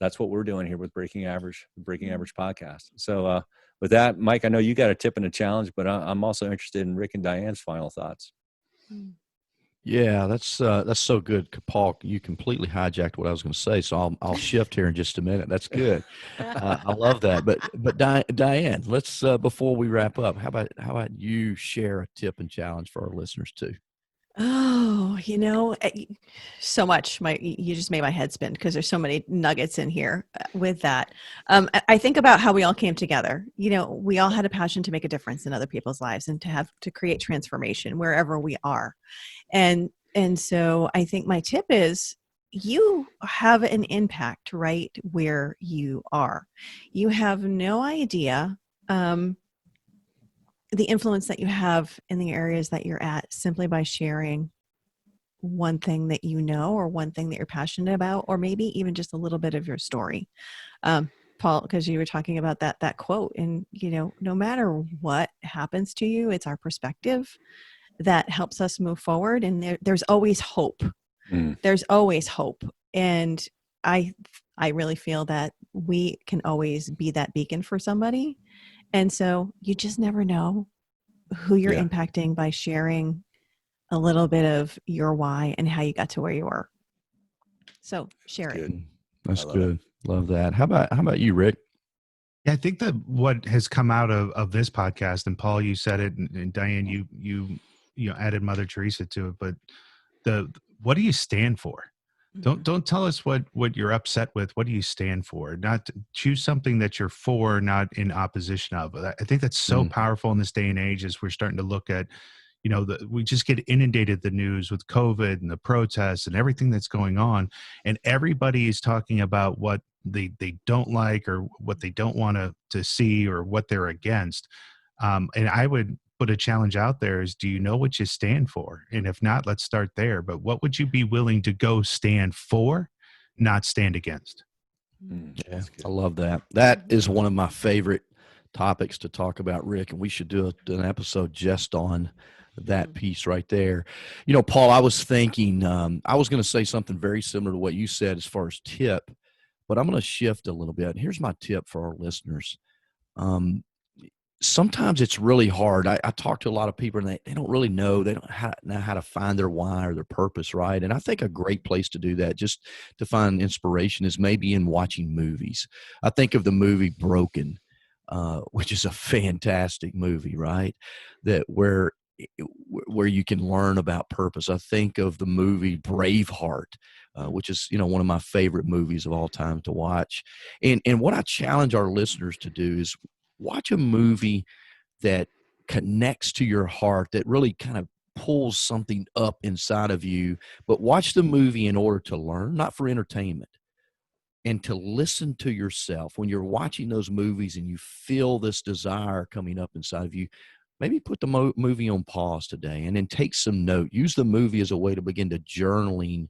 that's what we're doing here with Breaking Average podcast. So with that, Mike, I know you got a tip and a challenge, but I'm also interested in Rick and Diane's final thoughts. Yeah, that's so good, Paul. You completely hijacked what I was going to say, so I'll shift here in just a minute. That's good. I love that. But Diane, let's before we wrap up, how about you share a tip and challenge for our listeners too? Oh, so much. You just made my head spin because there's so many nuggets in here with that. I think about how we all came together. We all had a passion to make a difference in other people's lives and to create transformation wherever we are. And so I think my tip is you have an impact right where you are. You have no idea the influence that you have in the areas that you're at simply by sharing one thing that you know or one thing that you're passionate about, or maybe even just a little bit of your story. Paul, because you were talking about that quote, and no matter what happens to you, it's our perspective that helps us move forward, and there's always hope. There's always hope. And I really feel that we can always be that beacon for somebody. And so you just never know who you're impacting by sharing a little bit of your why and how you got to where you were. So share it. That's good. Love that. How about you, Rick? Yeah, I think that what has come out of this podcast, and Paul, you said it, and Diane, you added Mother Teresa to it, but what do you stand for? Don't tell us what you're upset with. What do you stand for? Not choose something that you're for, not in opposition of. I think that's so powerful in this day and age as we're starting to look at, we just get inundated the news with COVID and the protests and everything that's going on. And everybody is talking about what they don't like or what they don't want to see or what they're against. And I would put a challenge out there is, do you know what you stand for? And if not, let's start there. But what would you be willing to go stand for, not stand against? Yeah, I love that. That is one of my favorite topics to talk about, Rick, and we should do an episode just on that piece right there. Paul, I was thinking, I was going to say something very similar to what you said as far as tip, but I'm going to shift a little bit. Here's my tip for our listeners. Sometimes it's really hard. I talk to a lot of people and they don't really know. They don't know how to find their why or their purpose, right? And I think a great place to do that, just to find inspiration, is maybe in watching movies. I think of the movie Broken, which is a fantastic movie, right? Where you can learn about purpose. I think of the movie Braveheart, which is one of my favorite movies of all time to watch. And what I challenge our listeners to do is watch a movie that connects to your heart, that really kind of pulls something up inside of you. But watch the movie in order to learn, not for entertainment, and to listen to yourself. When you're watching those movies and you feel this desire coming up inside of you, maybe put the movie on pause today and then take some note. Use the movie as a way to begin to journaling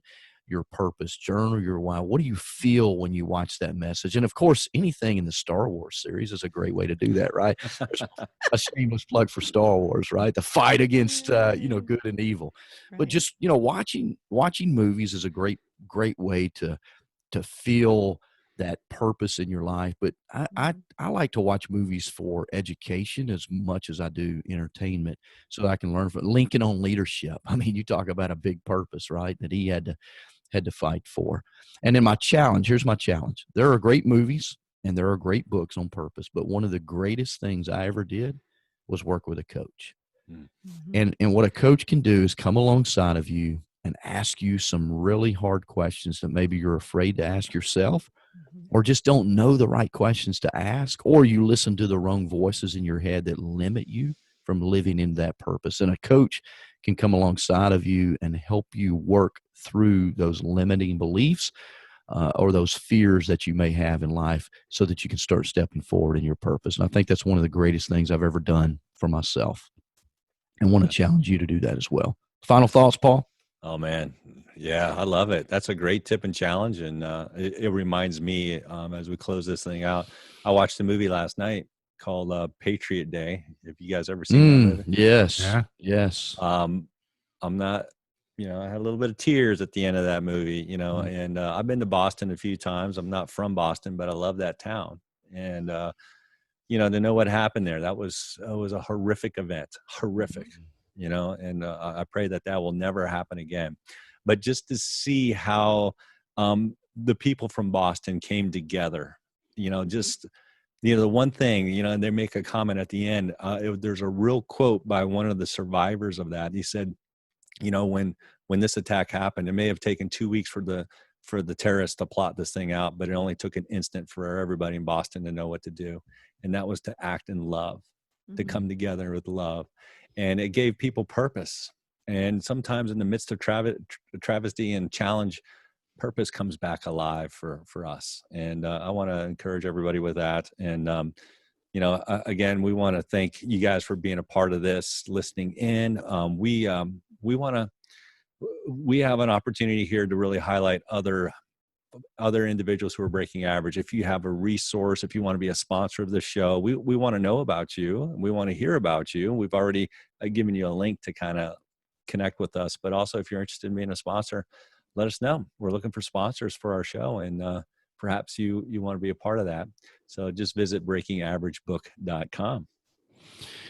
your purpose, journal your why. What do you feel when you watch that message? And of course, anything in the Star Wars series is a great way to do that, right? There's a shameless plug for Star Wars, right? The fight against, good and evil. Right. But just, watching movies is a great way to feel that purpose in your life. But I like to watch movies for education as much as I do entertainment, so I can learn from Lincoln on Leadership. I mean, you talk about a big purpose, right? That he had to fight for. And then here's my challenge. There are great movies and there are great books on purpose, but one of the greatest things I ever did was work with a coach. And what a coach can do is come alongside of you and ask you some really hard questions that maybe you're afraid to ask yourself, or just don't know the right questions to ask, or you listen to the wrong voices in your head that limit you from living in that purpose. And a coach can come alongside of you and help you work through those limiting beliefs or those fears that you may have in life, so that you can start stepping forward in your purpose. And I think that's one of the greatest things I've ever done for myself, and want to challenge you to do that as well. Final thoughts, Paul? Oh, man. Yeah, I love it. That's a great tip and challenge. And it reminds me, as we close this thing out, I watched a movie last night called Patriot Day. Have you guys ever seen that movie? Yes. Yeah. Yes. I'm not, I had a little bit of tears at the end of that movie, and I've been to Boston a few times. I'm not from Boston, but I love that town. And, to know what happened there, it was a horrific event, horrific. And I pray that will never happen again. But just to see how the people from Boston came together, the one thing, and they make a comment at the end, there's a real quote by one of the survivors of that. He said, when this attack happened, it may have taken 2 weeks for the terrorists to plot this thing out, but it only took an instant for everybody in Boston to know what to do. And that was to act in love, to come together with love. And it gave people purpose. And sometimes in the midst of travesty and challenge, purpose comes back alive for us. And I want to encourage everybody with that. And, again, we want to thank you guys for being a part of this, listening in. We have an opportunity here to really highlight other individuals who are breaking average. If you have a resource, if you want to be a sponsor of the show, we want to know about you. We want to hear about you. We've already given you a link to kind of connect with us, but also if you're interested in being a sponsor, let us know. We're looking for sponsors for our show, and perhaps you want to be a part of that. So just visit breakingaveragebook.com.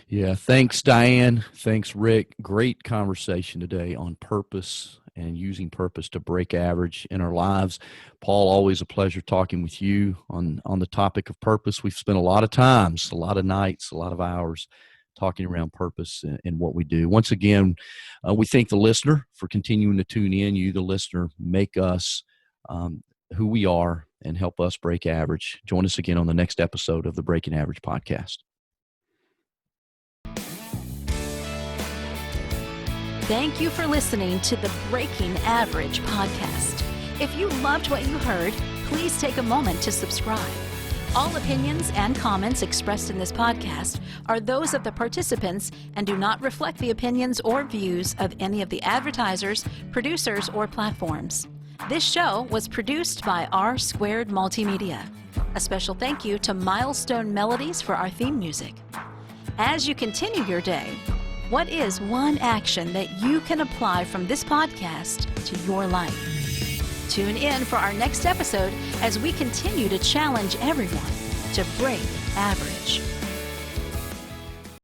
Yeah. Thanks, Diane. Thanks, Rick. Great conversation today on purpose and using purpose to break average in our lives. Paul, always a pleasure talking with you on the topic of purpose. We've spent a lot of times, a lot of nights, a lot of hours talking around purpose and what we do. Once again, we thank the listener for continuing to tune in. You, the listener, make us who we are and help us break average. Join us again on the next episode of the Breaking Average podcast. Thank you for listening to the Breaking Average podcast. If you loved what you heard, please take a moment to subscribe. All opinions and comments expressed in this podcast are those of the participants and do not reflect the opinions or views of any of the advertisers, producers, or platforms. This show was produced by R Squared Multimedia. A special thank you to Milestone Melodies for our theme music. As you continue your day, what is one action that you can apply from this podcast to your life? Tune in for our next episode as we continue to challenge everyone to break average.